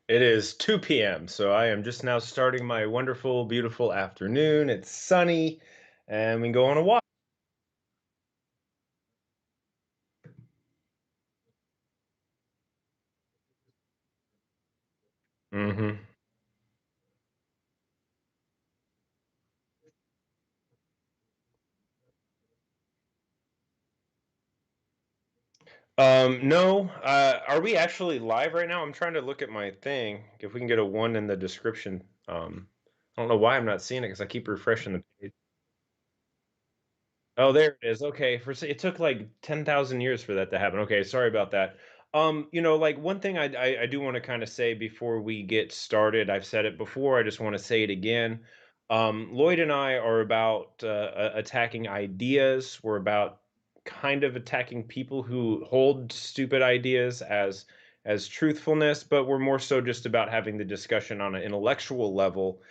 It is 2 p.m., so I am just now starting my wonderful, beautiful afternoon. It's sunny, and we can go on a walk. hmm no, are we actually live right now? I'm trying to look at my thing. If we can get a one in the description. I don't know why I'm not seeing it because I keep refreshing the page. Oh, there it is. Okay, it took like 10,000 years for that to happen. Okay, sorry about that. Like one thing I do want to kind of say before we get started. I've said it before. I just want to say it again. Lloyd and I are about attacking ideas. We're about kind of attacking people who hold stupid ideas as truthfulness, but we're more so just about having the discussion on an intellectual level.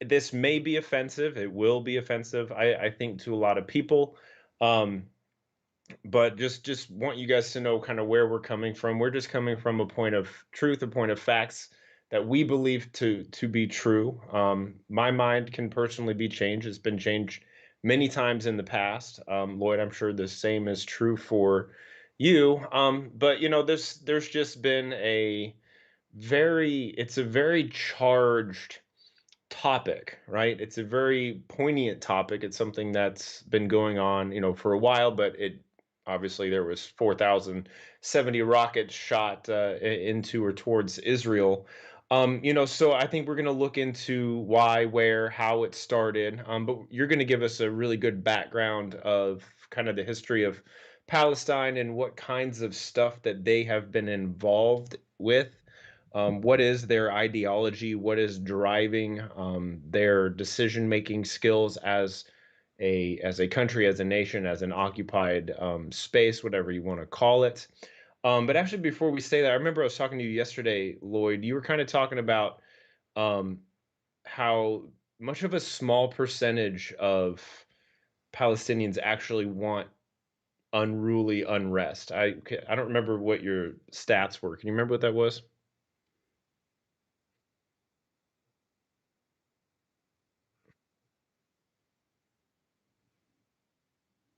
This may be offensive. It will be offensive, I think, to a lot of people. Um, but just want you guys to know kind of where we're coming from. We're just coming from a point of truth, a point of facts that we believe to be true. My mind can personally be changed. It's been changed many times in the past. Lloyd, I'm sure the same is true for you. But there's just been it's a very charged topic, right? It's a very poignant topic. It's something that's been going on, for a while, but it obviously there was 4,070 rockets shot into or towards Israel. So I think we're going to look into why, where, how it started. But you're going to give us a really good background of kind of the history of Palestine and what kinds of stuff that they have been involved with. What is their ideology? What is driving their decision-making skills as a country, as a nation, as an occupied space, whatever you want to call it. But actually, before we say that, I remember I was talking to you yesterday, Lloyd. You were kind of talking about um, how much of a small percentage of Palestinians actually want unruly unrest. I don't remember what your stats were. Can you remember what that was?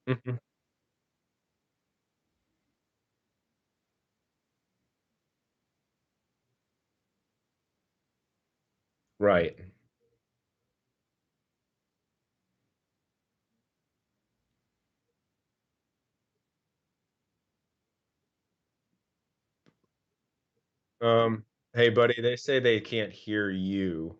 Mhm. Right. Um, hey buddy, they say they can't hear you.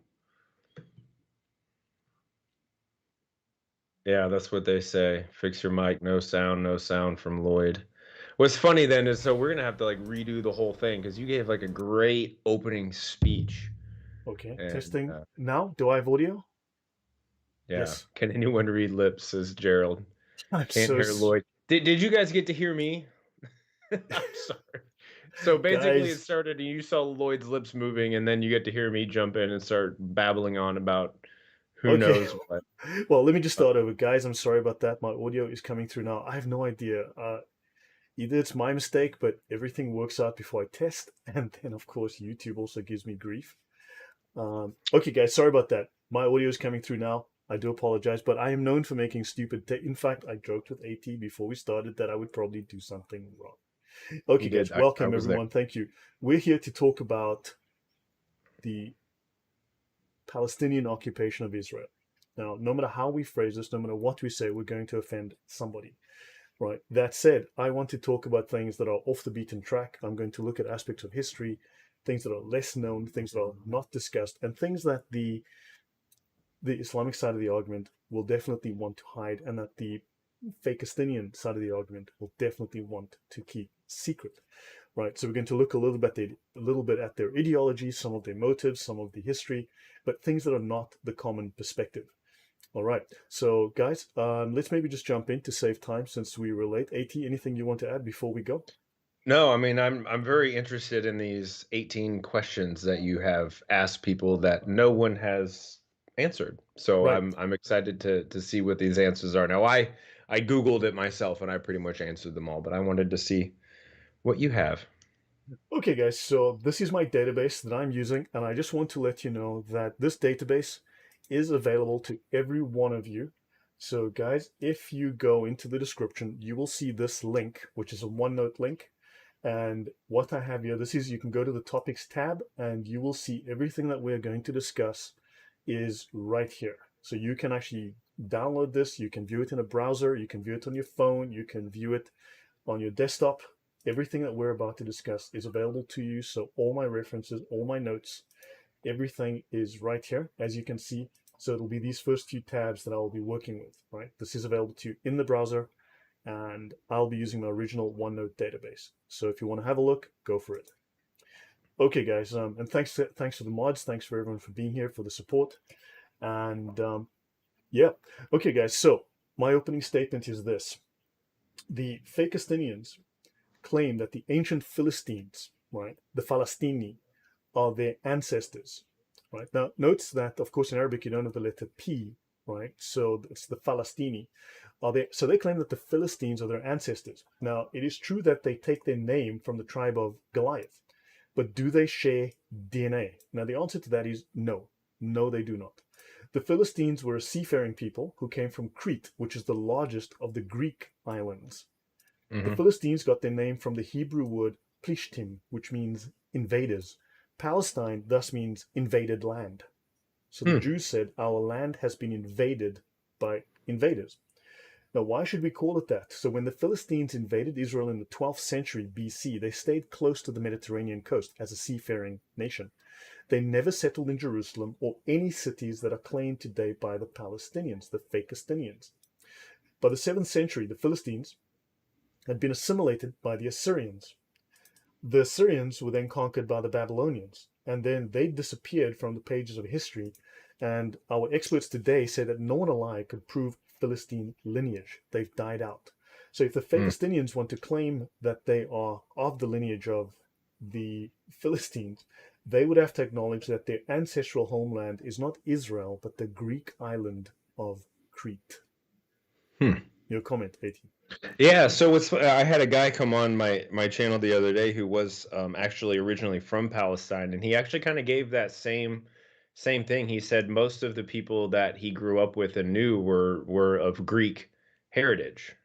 Yeah, that's what they say. Fix your mic, no sound from Lloyd. What's funny then is so we're gonna have to like redo the whole thing because you gave like a great opening speech. Okay, And testing. Now, do I have audio? yeah, Yes. can anyone read lips, says Gerald. I'm Can't so hear Lloyd. Did you guys get to hear me? I'm sorry. So basically it guys. started and you saw Lloyd's lips moving and then you get to hear me jump in and start babbling on about who Okay. knows what. Well, let me just start over, guys. I'm sorry about that. My audio is coming through now. I have no idea. Either it's my mistake, but everything works out before I test, and then of course YouTube also gives me grief. Okay, guys, sorry about that. My audio is coming through now. I do apologize, but I am known for making stupid. In fact, I joked with AT before we started that I would probably do something wrong. You Okay, did. guys, I welcome was there. everyone. Thank you. We're here to talk about the Palestinian occupation of Israel. Now, no matter how we phrase this, no matter what we say, we're going to offend somebody, right? That said, I want to talk about things that are off the beaten track. I'm going to look at aspects of history, things that are less known, things that are not discussed, and things that the Islamic side of the argument will definitely want to hide, and that the Fakistinian side of the argument will definitely want to keep secret. Right, so we're going to look a little bit at their ideology, some of their motives, some of the history, but things that are not the common perspective. All right, so guys, let's maybe just jump in to save time since we were late. At, anything you want to add before we go? No, I mean I'm very interested in these 18 questions that you have asked people that no one has answered. So Right. I'm excited to see what these answers are. Now I Googled it myself and I pretty much answered them all, but I wanted to see what you have. Okay, guys, so this is my database that I'm using, and I just want to let you know that this database is available to every one of you. So, guys, if you go into the description, you will see this link, which is a OneNote link. And what I have here, this is, you can go to the topics tab and you will see everything that we're going to discuss is right here. So you can actually download this, you can view it in a browser, you can view it on your phone, you can view it on your desktop. Everything that we're about to discuss is available to you. So all my references, all my notes, everything is right here, as you can see. So it'll be these first few tabs that I'll be working with, right? This is available to you in the browser, and I'll be using my original OneNote database. So if you want to have a look, go for it. Okay, guys, and thanks for the mods. Thanks for everyone for being here, for the support. And yeah, okay, guys, so my opening statement is this. The Fakistinians claim that the ancient Philistines, right, the Falastini, are their ancestors, right? Now, note that, of course, in Arabic, you don't have the letter P, right? So it's the Falastini. So they claim that the Philistines are their ancestors. Now, it is true that they take their name from the tribe of Goliath, but do they share DNA? Now, the answer to that is no. No, they do not. The Philistines were a seafaring people who came from Crete, which is the largest of the Greek islands. The Hmm. Philistines got their name from the Hebrew word plishtim, which means invaders. Palestine thus means invaded land. So the Hmm. Jews said, our land has been invaded by invaders. Now, why should we call it that? So when the Philistines invaded Israel in the 12th century BC, they stayed close to the Mediterranean coast as a seafaring nation. They never settled in Jerusalem or any cities that are claimed today by the Palestinians, the Fakistinians. By the 7th century, the Philistines had been assimilated by the Assyrians. The Assyrians were then conquered by the Babylonians, and then they disappeared from the pages of history. And our experts today say that no one alive could prove Philistine lineage. They've died out. So if the Hmm. Fakistinians want to claim that they are of the lineage of the Philistines, they would have to acknowledge that their ancestral homeland is not Israel, but the Greek island of Crete. Hmm. Your comment, 18. Yeah, so I had a guy come on my channel the other day who was actually originally from Palestine, and he actually kind of gave that same thing. He said most of the people that he grew up with and knew were of Greek heritage.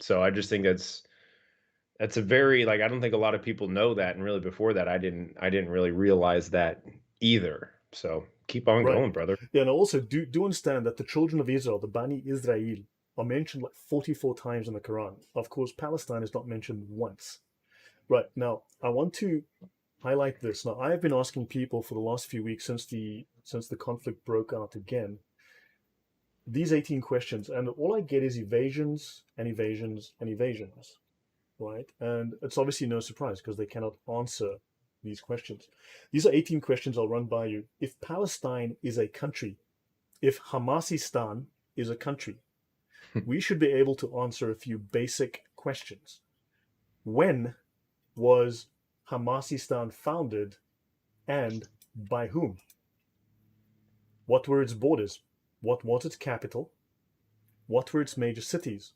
So I just think that's a very like I don't think a lot of people know that, and really before that I didn't really realize that either. So keep on Right. going, brother. Yeah, and also do understand that the children of Israel, the Bani Israel, are mentioned like 44 times in the Quran. Of course, Palestine is not mentioned once. Right. Now, I want to highlight this. Now, I have been asking people for the last few weeks since the conflict broke out again, these 18 questions, and all I get is evasions and evasions and evasions, right? And it's obviously no surprise because they cannot answer these questions. These are 18 questions I'll run by you. If Palestine is a country, if Hamasistan is a country, we should be able to answer a few basic questions. When was Hamasistan founded and by whom? What were its borders? What was its capital? What were its major cities?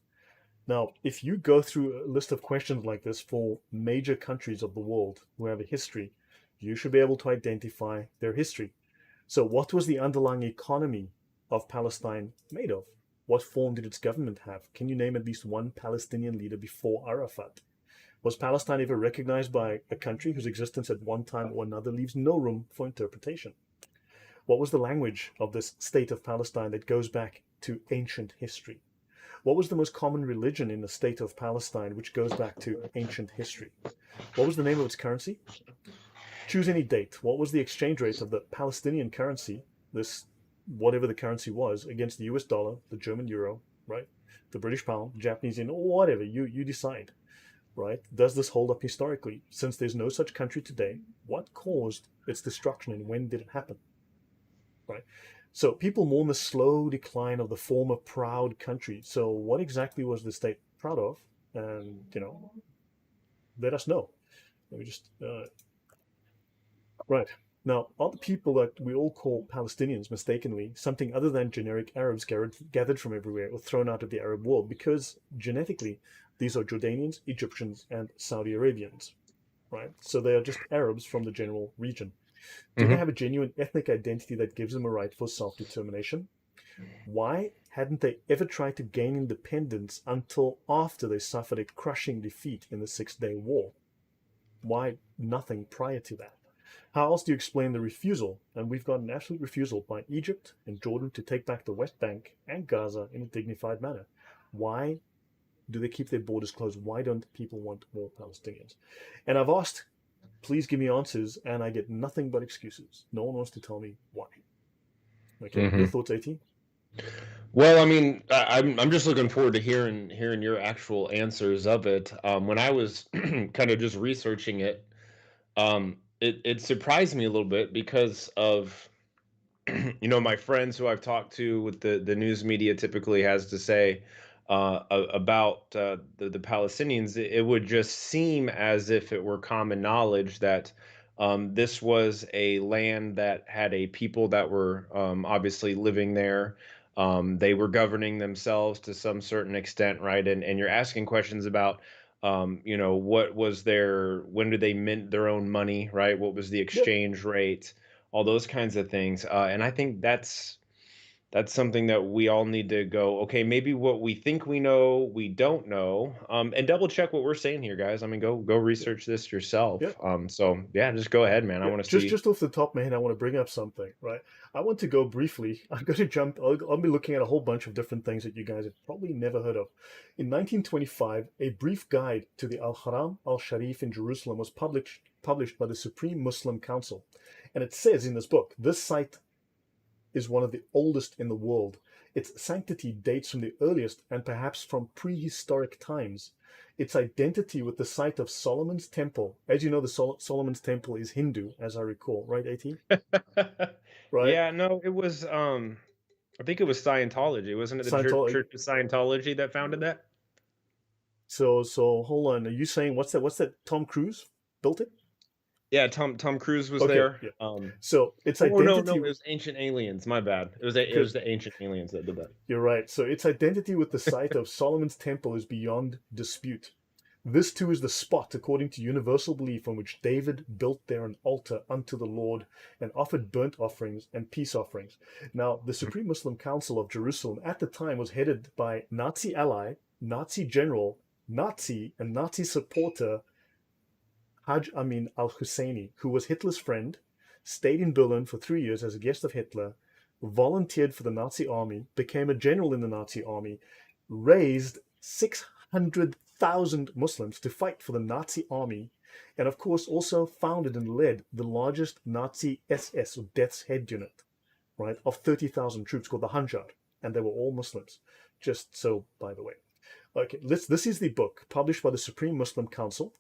Now, if you go through a list of questions like this for major countries of the world who have a history, you should be able to identify their history. So, what was the underlying economy of Palestine made of? What form did its government have? Can you name at least one Palestinian leader before Arafat? Was Palestine ever recognized by a country whose existence at one time or another leaves no room for interpretation? What was the language of this state of Palestine that goes back to ancient history? What was the most common religion in the state of Palestine, which goes back to ancient history? What was the name of its currency? Choose any date. What was the exchange rate of the Palestinian currency, this whatever the currency was, against the US dollar, the German euro, right? The British pound, Japanese yen, or whatever, you decide, right? Does this hold up historically? Since there's no such country today, what caused its destruction and when did it happen, right? So people mourn the slow decline of the former proud country. So what exactly was the state proud of? And, let us know. Let me just right. Now, are the people that we all call Palestinians mistakenly something other than generic Arabs gathered from everywhere or thrown out of the Arab world? Because genetically, these are Jordanians, Egyptians, and Saudi Arabians. right? So they are just Arabs from the general region. Do they Hmm. have a genuine ethnic identity that gives them a right for self-determination? Why hadn't they ever tried to gain independence until after they suffered a crushing defeat in the Six-Day War? Why nothing prior to that? How else do you explain the refusal? And we've got an absolute refusal by Egypt and Jordan to take back the West Bank and Gaza in a dignified manner. Why do they keep their borders closed? Why don't people want more Palestinians? And I've asked, please give me answers, and I get nothing but excuses. No one wants to tell me why. Okay, your Hmm. thoughts, AT? Well, I mean, I'm just looking forward to hearing your actual answers of it. When I was kind of just researching it, it surprised me a little bit because of my friends who I've talked to with the news media typically has to say about the Palestinians. It would just seem as if it were common knowledge that this was a land that had a people that were obviously living there. They were governing themselves to some certain extent, right? And you're asking questions about what was when did they mint their own money, right? What was the Yep. exchange rate? All those kinds of things. And I think that's something that we all need to go, okay, maybe what we think we know, we don't know. And double check what we're saying here, guys. I mean, go Yep. research this yourself. Yep. So yeah, just go ahead, man. I Yeah, want to just see. just off the top of my head, I want to bring up something, right? I want to go briefly. I'm going to jump. I'll be looking at a whole bunch of different things that you guys have probably never heard of. In 1925, a brief guide to the Al Haram Al Sharif in Jerusalem was published by the Supreme Muslim Council, and it says in this book, this site is one of the oldest in the world. Its sanctity dates from the earliest and perhaps from prehistoric times. Its identity with the site of Solomon's Temple, as you know, the Solomon's Temple is Hindu, as I recall, right, AT? Right? Yeah, no, it was I think it was Scientology. Wasn't it the Scientology. Church of Scientology that founded that? So hold on. Are you saying what's that? What's that? Tom Cruise built it? Yeah, Tom Cruise was Okay, there. yeah. So its No, identity. it was Ancient Aliens. My bad. It Okay, was the Ancient Aliens that did that. you're right. So its identity with the site of Solomon's Temple is beyond dispute. This too is the spot, according to universal belief, on which David built there an altar unto the Lord and offered burnt offerings and peace offerings. Now, the Supreme Muslim Council of Jerusalem at the time was headed by Nazi ally, Nazi general, Nazi and Nazi supporter Haj Amin al Husseini, who was Hitler's friend, stayed in Berlin for 3 years as a guest of Hitler, volunteered for the Nazi army, became a general in the Nazi army, raised 600,000 Muslims to fight for the Nazi army, and of course also founded and led the largest Nazi SS, or Death's Head unit, right, of 30,000 troops called the Hanjar, and they were all Muslims. Just so, by the way. Okay, this is the book published by the Supreme Muslim Council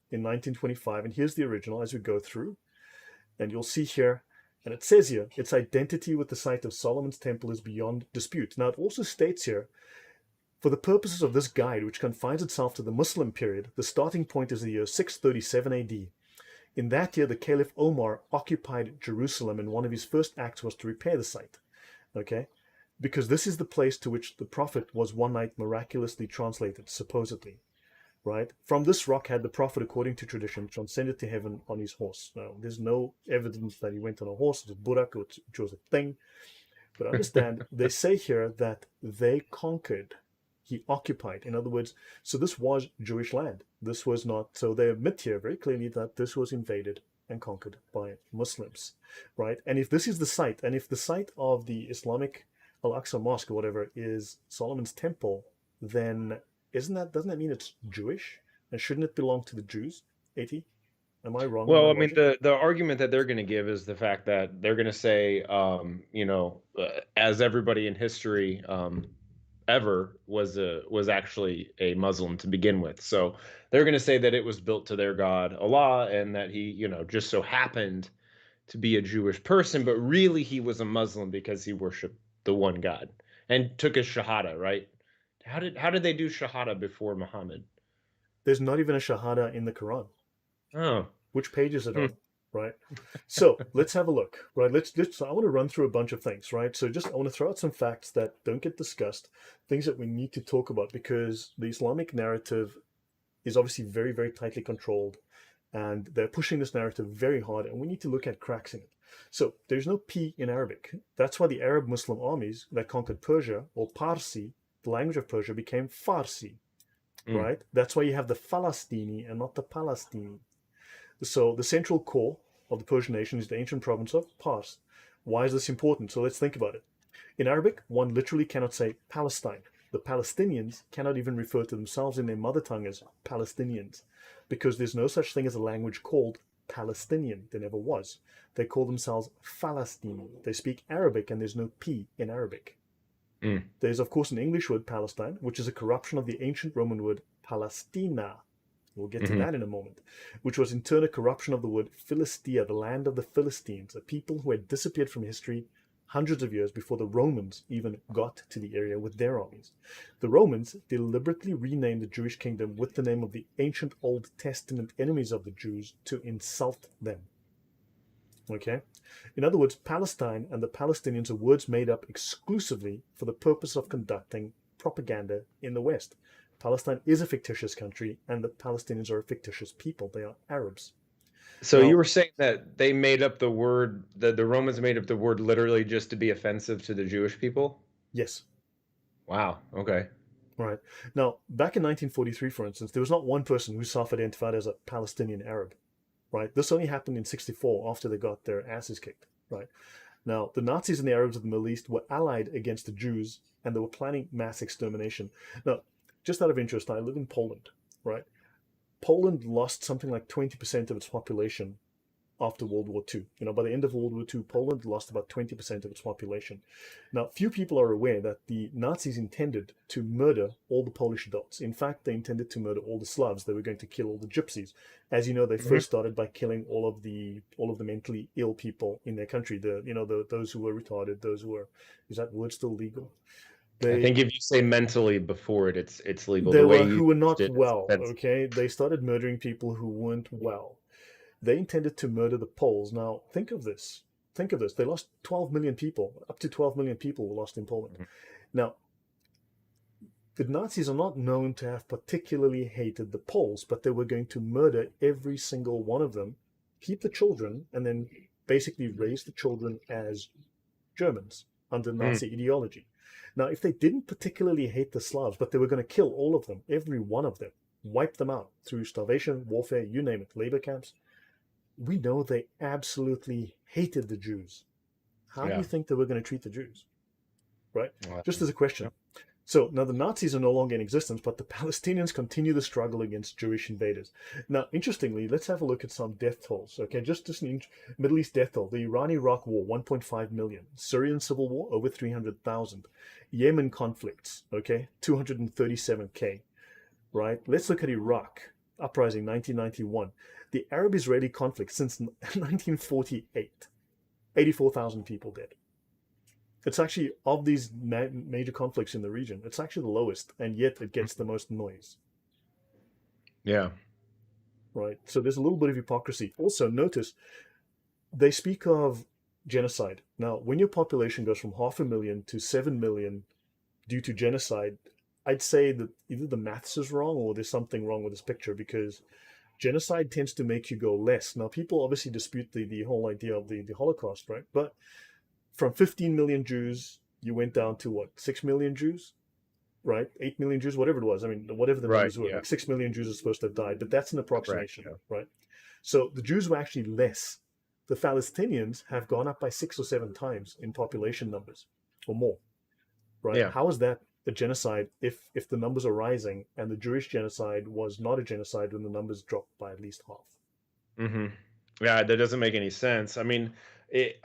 in 1925, and here's the original as we go through, and you'll see here, and it says here, its identity with the site of Solomon's Temple is beyond dispute. Now, it also states here, for the purposes of this guide, which confines itself to the Muslim period, the starting point is the year 637 AD. In that year, the Caliph Omar occupied Jerusalem, and one of his first acts was to repair the site. Okay? Because this is the place to which the Prophet was one night miraculously translated, supposedly. Right? From this rock had the Prophet, according to tradition, transcended to heaven on his horse. Now, there's no evidence that he went on a horse, it was Burak, which was a thing. But understand, they say here that they conquered, he occupied. In other words, so this was Jewish land. This was not, so they admit here very clearly that this was invaded and conquered by Muslims, right? And if this is the site, and if the site of the Islamic Al-Aqsa Mosque or whatever is Solomon's Temple, then doesn't that mean it's Jewish? And shouldn't it belong to the Jews? 80? Am I wrong in my Well, I mean, logic? the argument that they're going to give is the fact that they're going to say, as everybody in history ever was actually a Muslim to begin with. So they're going to say that it was built to their god Allah, and that he, just so happened to be a Jewish person, but really he was a Muslim because he worshiped the one God and took his shahada, right? How did they do shahada before Muhammad? There's not even a Shahada in the Quran. Oh. Which page is it Hmm. on? Right. So let's have a look. Right. Let's. I want to run through a bunch of things. Right. So just I want to throw out some facts that don't get discussed, things that we need to talk about because the Islamic narrative is obviously very, very tightly controlled. And they're pushing this narrative very hard, and we need to look at cracks in it. So there's no P in Arabic. That's why the Arab Muslim armies that conquered Persia, or Parsi, the language of Persia, became Farsi, Mm. right? That's why you have the Falastini and not the Palestini. So the central core of the Persian nation is the ancient province of Pars. Why is this important? So let's think about it. In Arabic, one literally cannot say Palestine. The Palestinians cannot even refer to themselves in their mother tongue as Palestinians because there's no such thing as a language called Palestinian. There never was. They call themselves Falastini. They speak Arabic and there's no P in Arabic. Mm. There's, of course, an English word Palestine, which is a corruption of the ancient Roman word Palestina. We'll get to Hmm. that in a moment, which was in turn a corruption of the word Philistia, the land of the Philistines, a people who had disappeared from history hundreds of years before the Romans even got to the area with their armies. The Romans deliberately renamed the Jewish kingdom with the name of the ancient Old Testament enemies of the Jews to insult them. Okay? In other words, Palestine and the Palestinians are words made up exclusively for the purpose of conducting propaganda in the West. Palestine is a fictitious country, and the Palestinians are a fictitious people. They are Arabs. So you Now, were saying that they made up the word, the Romans made up the word literally just to be offensive to the Jewish people? yes, Wow. Okay. right. Now, back in 1943, for instance, there was not one person who self-identified as a Palestinian Arab, right? This only happened in 64 after they got their asses kicked, right? Now, the Nazis and the Arabs of the Middle East were allied against the Jews, and they were planning mass extermination. Now, just out of interest, I live in Poland, right? Poland lost something like 20% of its population after World War II. By the end of World War II, Poland lost about 20% of its population. Now, few people are aware that the Nazis intended to murder all the Polish adults. In fact, they intended to murder all the Slavs. They were going to kill all the gypsies. As you know, they Hmm. first started by killing all of the mentally ill people in their country. Those who were retarded, those who were, is that word still legal? I They think if you say mentally before it, it's legal. The there way were you who were used not it is well. offensive. Okay, they started murdering people who weren't well. They intended to murder the Poles. Now, think of this. Think of this. They lost 12 million people. Up to 12 million people were lost in Poland. Now, the Nazis are not known to have particularly hated the Poles, but they were going to murder every single one of them, keep the children, and then basically raise the children as Germans under Mm. Nazi ideology. Now, if they didn't particularly hate the Slavs, but they were going to kill all of them, every one of them, wipe them out through starvation, warfare, you name it, labor camps, we know they absolutely hated the Jews. How do you Yeah. think they were going to treat the Jews? Right? Well, Just as a yeah. question. So now the Nazis are no longer in existence, but the Palestinians continue the struggle against Jewish invaders. Now, interestingly, let's have a look at some death tolls. Okay, just an Middle East death toll. The Iran-Iraq War, 1.5 million. Syrian civil war, over 300,000. Yemen conflicts, okay, 237K. Right? Let's look at Iraq, uprising 1991. The Arab-Israeli conflict since 1948, 84,000 people dead. It's actually, of these major conflicts in the region, it's actually the lowest, and yet it gets the most noise, Yeah. right? So there's a little bit of hypocrisy. Also, notice they speak of genocide. Now, when your population goes from 500,000 to 7 million due to genocide, I'd say that either the maths is wrong or there's something wrong with this picture because genocide tends to make you go less. Now, people obviously dispute the whole idea of the Holocaust, right? But from 15 million Jews, you went down to what, 6 million Jews, right? 8 million Jews, whatever it was. I mean, whatever the Right. numbers were, Yeah. like 6 million Jews are supposed to have died, but that's an Correct. approximation, Yeah. right? So the Jews were actually less. The Palestinians have gone up by 6 or 7 times in population numbers or more, right? Yeah. How is that a genocide if the numbers are rising and the Jewish genocide was not a genocide when the numbers dropped by at least half? Hmm. Yeah, that doesn't make any sense. I mean,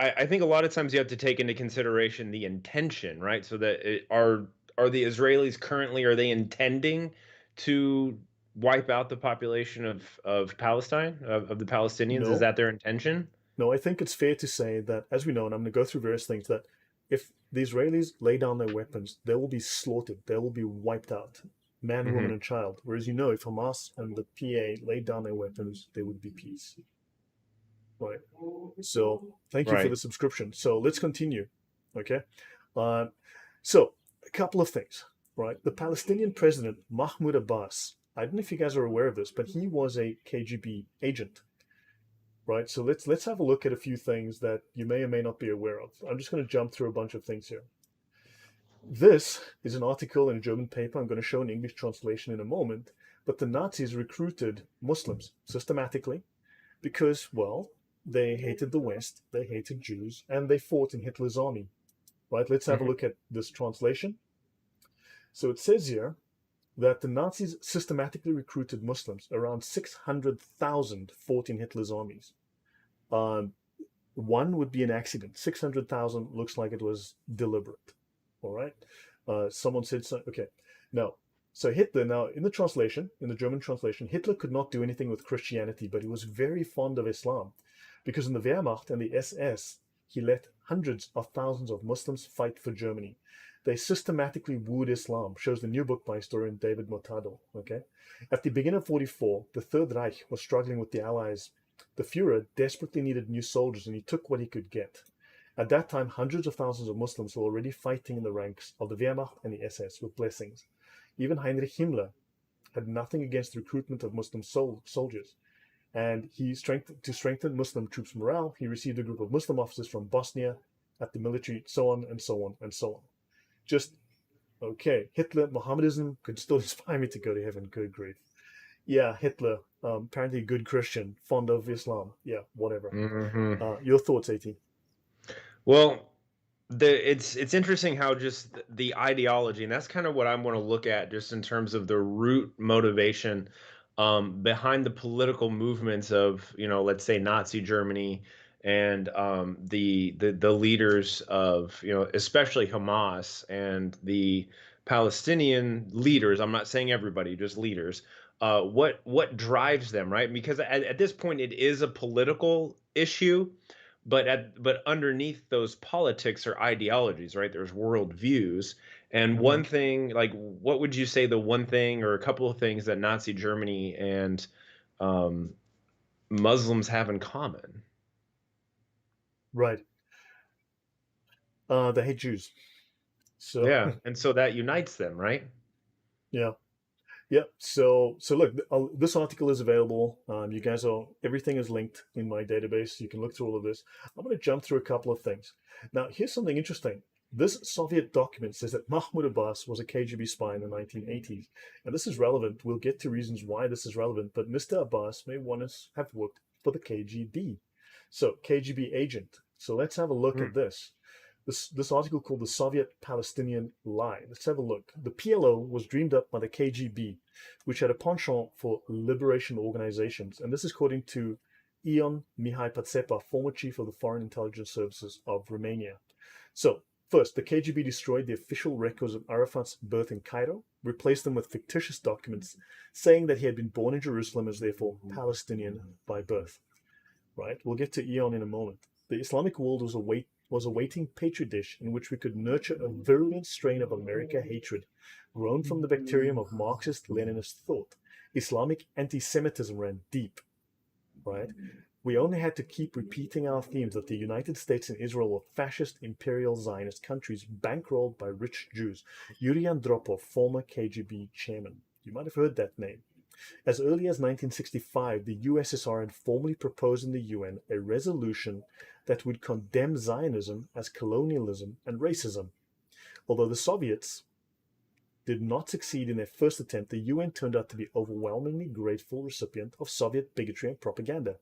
I think a lot of times you have to take into consideration the intention, right? So that are the Israelis currently are they intending to wipe out the population of Palestine of the Palestinians? Is No, that their intention? no, I think it's fair to say that, as we know, and I'm going to go through various things, that if the Israelis lay down their weapons, they will be slaughtered. They will be wiped out, man, woman, Hmm. and child. Whereas, if Hamas and the PA laid down their weapons, there would be peace. Right. So, thank you for the Right. subscription. So, let's continue. Okay. Uh, so, a couple of things. Right. The Palestinian president, Mahmoud Abbas, I don't know if you guys are aware of this, but he was a KGB agent, right? So let's have a look at a few things that you may or may not be aware of. I'm just going to jump through a bunch of things here. This is an article in a German paper. I'm going to show an English translation in a moment. But the Nazis recruited Muslims systematically because, well, they hated the West, they hated Jews, and they fought in Hitler's army. Right? Let's have a Mhm. look at this translation. So it says here that the Nazis systematically recruited Muslims. Around 600,000 fought in Hitler's armies. Um, one would be an accident. 600,000 looks like it was deliberate. All right. Someone said so. Okay. Now, so Hitler, now in the translation, in the German translation, Hitler could not do anything with Christianity, but he was very fond of Islam because in the Wehrmacht and the SS, he let hundreds of thousands of Muslims fight for Germany. They systematically wooed Islam, shows the new book by historian David Mortado. Okay. At the beginning of 44, the Third Reich was struggling with the Allies. The Fuhrer desperately needed new soldiers and he took what he could get. At that time, hundreds of thousands of Muslims were already fighting in the ranks of the Wehrmacht and the SS with blessings. Even Heinrich Himmler had nothing against the recruitment of Muslim soldiers. And to strengthen Muslim troops' morale, he received a group of Muslim officers from Bosnia at the military, so on and so on and so on. Just, okay, Hitler, Mohammedanism could still inspire me to go to heaven, good grief. Yeah, Hitler, apparently a good Christian, fond of Islam. Yeah, whatever. Mhm. Your thoughts, AT? Well, it's interesting how just the ideology, and that's kind of what I want to look at, just in terms of the root motivation behind the political movements of, let's say Nazi Germany and the leaders of, especially Hamas and the Palestinian leaders. I'm not saying everybody, just leaders. What drives them, right? Because at this point, it is a political issue, but underneath those politics are ideologies, right? There's worldviews. And Mm-hmm. one thing, like, what would you say the one thing or a couple of things that Nazi Germany and um, Muslims have in common? Right. They hate Jews. So, Yeah, and so that unites them, right? yeah. Yeah. So look, this article is available. You guys are, everything is linked in my database. You can look through all of this. I'm going to jump through a couple of things. Now, here's something interesting. This Soviet document says that Mahmoud Abbas was a KGB spy in the 1980s. And this is relevant. We'll get to reasons why this is relevant, but Mr. Abbas may want to have worked for the KGB. So, KGB agent. So let's have a look Mm. at this. This article called the Soviet Palestinian Lie. Let's have a look. The PLO was dreamed up by the KGB, which had a penchant for liberation organizations. And this is according to Ion Mihai Patsepa, former chief of the Foreign Intelligence Services of Romania. So, first, the KGB destroyed the official records of Arafat's birth in Cairo, replaced them with fictitious documents saying that he had been born in Jerusalem and is therefore Palestinian by birth. Right? We'll get to Eon in a moment. The Islamic world was a waiting petri dish in which we could nurture a virulent strain of America hatred, grown from the bacterium of Marxist Leninist thought. Islamic anti Semitism ran deep, right? We only had to keep repeating our themes that the United States and Israel were fascist imperial Zionist countries bankrolled by rich Jews. Yuri Andropov, former KGB chairman. You might have heard that name. As early as 1965, the USSR had formally proposed in the UN a resolution that would condemn Zionism as colonialism and racism. Although the Soviets did not succeed in their first attempt, the UN turned out to be overwhelmingly grateful recipient of Soviet bigotry and propaganda.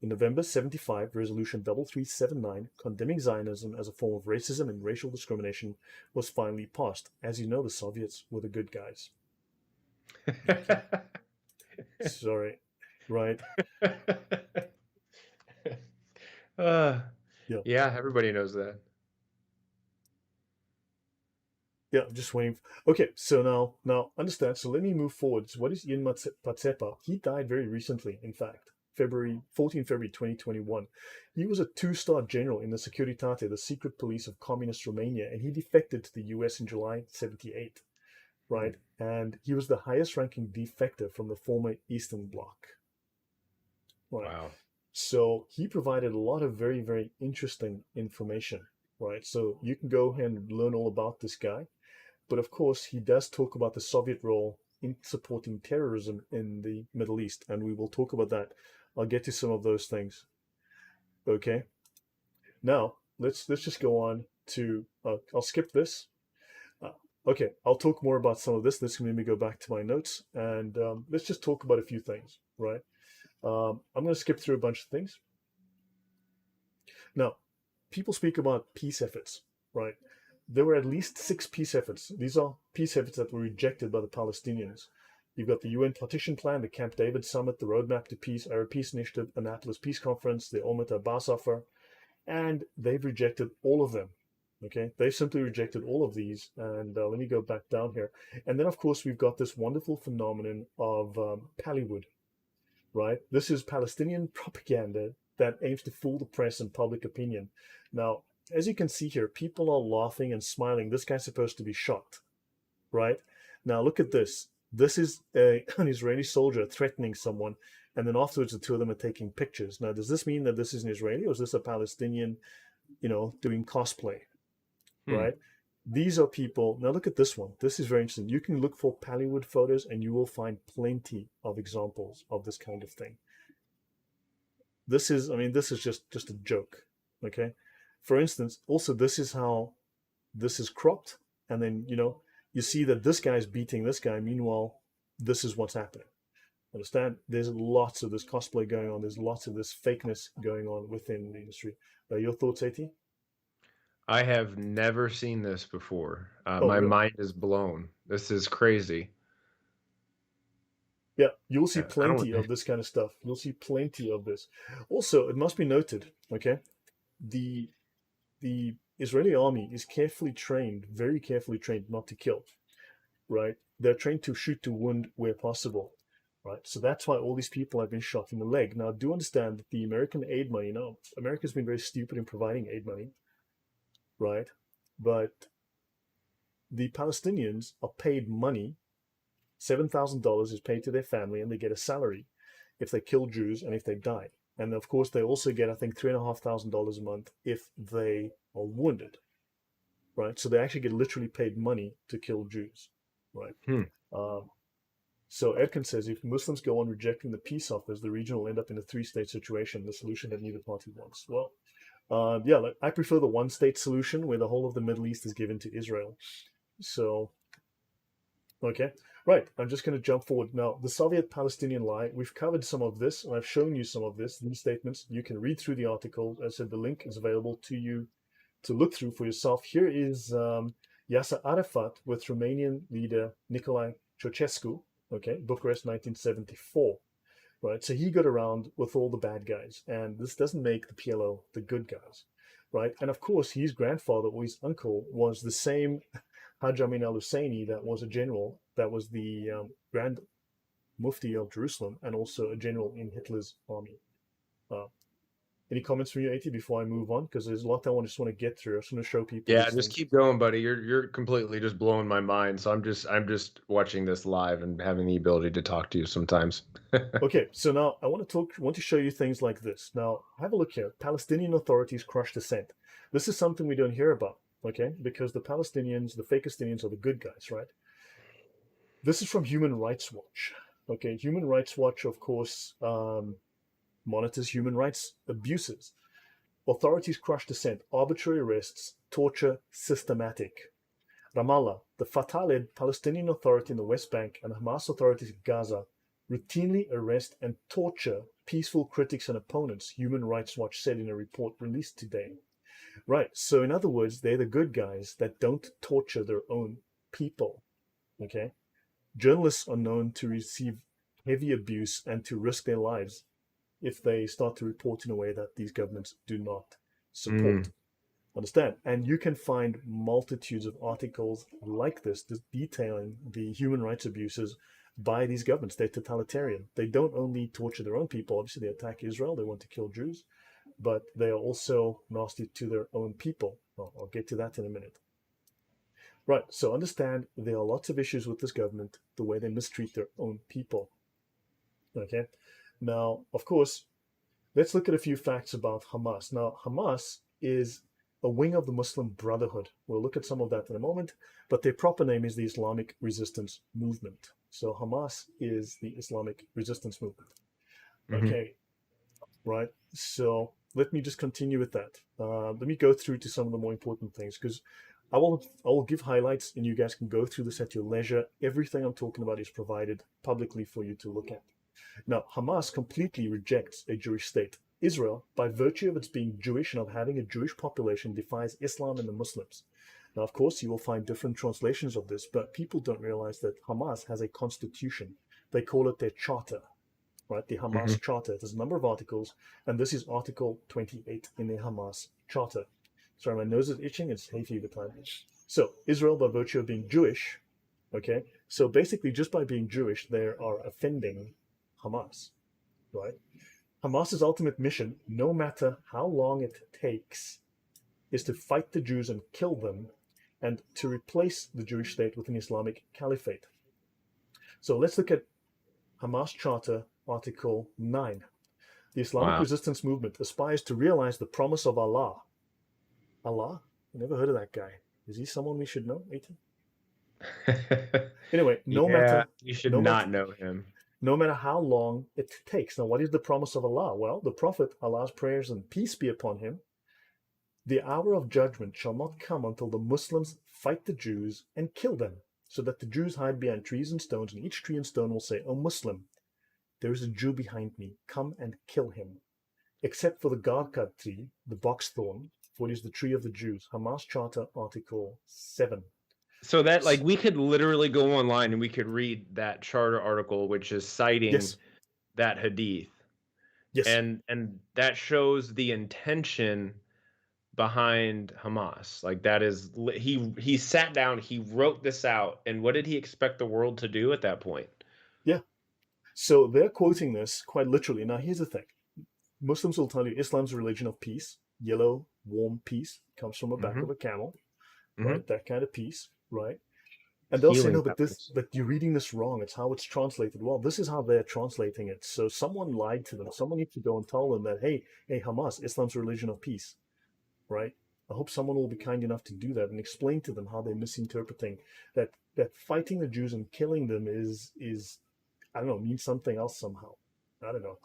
In November 75, Resolution 3379, condemning Zionism as a form of racism and racial discrimination, was finally passed. As you know, the Soviets were the good guys. Okay. Sorry. Right. uh, Yeah. yeah, everybody knows that. Yeah, just waiting. Okay, so now understand. So let me move forward. So what is Ian Patsepa? He died very recently, in fact, February 2021. He was a two-star general in the Securitate, the secret police of communist Romania, and he defected to the US in July 78, right? And he was the highest ranking defector from the former Eastern Bloc, right? Wow. So he provided a lot of very, very interesting information, right? So you can go ahead and learn all about this guy. But of course, he does talk about the Soviet role in supporting terrorism in the Middle East, and we will talk about that. I'll get to some of those things. Okay. Now let's just go on to. I'll skip this. Uh, okay, I'll talk more about some of this. This can make me go back to my notes, and let's just talk about a few things. Right. I'm going to skip through a bunch of things. Now, people speak about peace efforts, right? There were at least 6 peace efforts. These are peace efforts that were rejected by the Palestinians. You've got the UN Partition Plan, the Camp David Summit, the Roadmap to Peace, Arab Peace Initiative, Annapolis Peace Conference, the Olmert Abbas Offer, and they've rejected all of them. Okay, they've simply rejected all of these. And let me go back down here. And then, of course, we've got this wonderful phenomenon of Pallywood, right? This is Palestinian propaganda that aims to fool the press and public opinion. Now, as you can see here, people are laughing and smiling. This guy's supposed to be shot, right? Now, look at this. This is an Israeli soldier threatening someone, and then afterwards the two of them are taking pictures. Now, does this mean that this is an Israeli, or is this a Palestinian, doing cosplay, Hmm. right? These are people. Now, look at this one. This is very interesting. You can look for Pallywood photos, and you will find plenty of examples of this kind of thing. This is just a joke. Okay. For instance, also this is how this is cropped, and then you see that this guy's beating this guy. Meanwhile, this is what's happening. Understand? There's lots of this cosplay going on. There's lots of this fakeness going on within the industry. Your thoughts, At? I have never seen this before. Oh, My really? mind is blown. This is crazy. Yeah, you'll see I don't. plenty of this kind of stuff. You'll see plenty of this. Also, it must be noted, okay, the the Israeli army is carefully trained, very carefully trained not to kill, right? They're trained to shoot to wound where possible, right? So that's why all these people have been shot in the leg. Now, do understand that the American aid money, America's been very stupid in providing aid money, right? But the Palestinians are paid money. $7,000 is paid to their family, and they get a salary if they kill Jews and if they die. And of course, they also get, I think, $3,500 a month if they are wounded, right? So they actually get literally paid money to kill Jews, right? Hmm. Um, so Edkin says if Muslims go on rejecting the peace offers, the region will end up in a three-state situation, the solution that neither party wants. Well, yeah, like, I prefer the one-state solution where the whole of the Middle East is given to Israel. So, okay, right. I'm just going to jump forward now. The Soviet-Palestinian lie. We've covered some of this, and I've shown you some of this. These statements. You can read through the article. As I said, the link is available to you to look through for yourself. Here is Yasser Arafat with Romanian leader Nicolae Ceausescu. Okay, Bucharest, 1974. Right, so he got around with all the bad guys, and this doesn't make the PLO the good guys, right? And of course, his grandfather or his uncle was the same Hajj Amin al Husseini that was a general, that was the Grand Mufti of Jerusalem, and also a general in Hitler's army. Uh, any comments from you, Ati, before I move on? Because there's a lot that I just want to get through. I just want to show people Yeah, these just things. keep going, buddy. You're completely just blowing my mind. So I'm just watching this live and having the ability to talk to you sometimes. Okay, so now I want to show you things like this. Now, have a look here. Palestinian authorities crush dissent. This is something we don't hear about, okay? Because the Palestinians, the fake Palestinians are the good guys, right? This is from Human Rights Watch. Okay, Human Rights Watch, of course, monitors human rights abuses. Authorities crush dissent, arbitrary arrests, torture, systematic. Ramallah, the Fatah-led Palestinian Authority in the West Bank and Hamas authorities in Gaza routinely arrest and torture peaceful critics and opponents, Human Rights Watch said in a report released today. Right, so in other words, they're the good guys that don't torture their own people, okay? Journalists are known to receive heavy abuse and to risk their lives if they start to report in a way that these governments do not support. Mm. Understand? And you can find multitudes of articles like this detailing the human rights abuses by these governments. They're totalitarian. They don't only torture their own people, obviously, they attack Israel, they want to kill Jews, but they are also nasty to their own people. I'll get to that in a minute. Right, so understand there are lots of issues with this government, the way they mistreat their own people. Okay, now, of course, let's look at a few facts about Hamas. Now, Hamas is a wing of the Muslim Brotherhood. We'll look at some of that in a moment, but their proper name is the Islamic Resistance Movement. So Hamas is the Islamic resistance movement. Hmm. Okay, right? So let me just continue with that. Let me go through to some of the more important things because I will give highlights and you guys can go through this at your leisure. Everything I'm talking about is provided publicly for you to look at. Now, Hamas completely rejects a Jewish state. Israel, by virtue of its being Jewish and of having a Jewish population, defies Islam and the Muslims. Now, of course, you will find different translations of this, but people don't realize that Hamas has a constitution. They call it their charter, right? The Hmm. Hamas Charter. There's a number of articles, and this is Article 28 in the Hamas Charter. Sorry, my nose is itching. It's hay fever time. So, Israel, by virtue of being Jewish, okay, so basically, just by being Jewish, they are offending Hamas, right? Hamas's ultimate mission, no matter how long it takes, is to fight the Jews and kill them and to replace the Jewish state with an Islamic caliphate. So let's look at Hamas Charter, Article 9. The Islamic Wow. resistance movement aspires to realize the promise of Allah. Allah? I never heard of that guy. Is he someone we should know, Ethan? Anyway, Yeah, you should no matter, not know him. no matter how long it takes. Now, what is the promise of Allah? Well, the Prophet, Allah's prayers and peace be upon him, the hour of judgment shall not come until the Muslims fight the Jews and kill them, so that the Jews hide behind trees and stones, and each tree and stone will say, O Muslim, there is a Jew behind me, come and kill him. Except for the Garkad tree, the box thorn, for it is the tree of the Jews. Hamas Charter, Article 7. So that like we could literally go online and we could read that charter article, which is citing Yes, that hadith, yes, and that shows the intention behind Hamas. Like that is he sat down, he wrote this out, and what did he expect the world to do at that point? yeah. So they're quoting this quite literally. Now, here's the thing Muslims will tell you Islam's a religion of peace. Yellow, warm peace comes from the back of Hmm. a camel, Hmm. right? That kind of peace, right? And they'll say, Healing no, pebbles. but you're reading this wrong. It's how it's translated. Well, this is how they're translating it. So someone lied to them. Someone needs to go and tell them that, hey, Hamas, Islam's a religion of peace, right? I hope someone will be kind enough to do that and explain to them how they're misinterpreting that fighting the Jews and killing them is I don't know, means something else somehow. I don't know.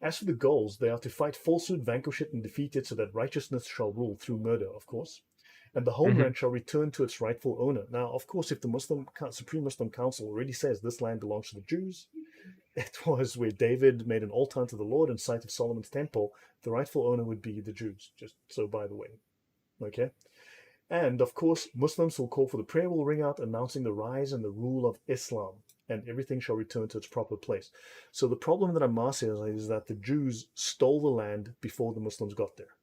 As for the goals, they are to fight falsehood, vanquish it, and defeat it so that righteousness shall rule through murder, of course, and the Hmm. homeland shall return to its rightful owner. Now, of course, if the Supreme Muslim Council already says this land belongs to the Jews, it was where David made an altar unto the Lord in sight of Solomon's temple, the rightful owner would be the Jews, just so by the way. Okay? And of course, Muslims will call for the prayer will ring out announcing the rise and the rule of Islam, and everything shall return to its proper place. So the problem that Hamas is that the Jews stole the land before the Muslims got there.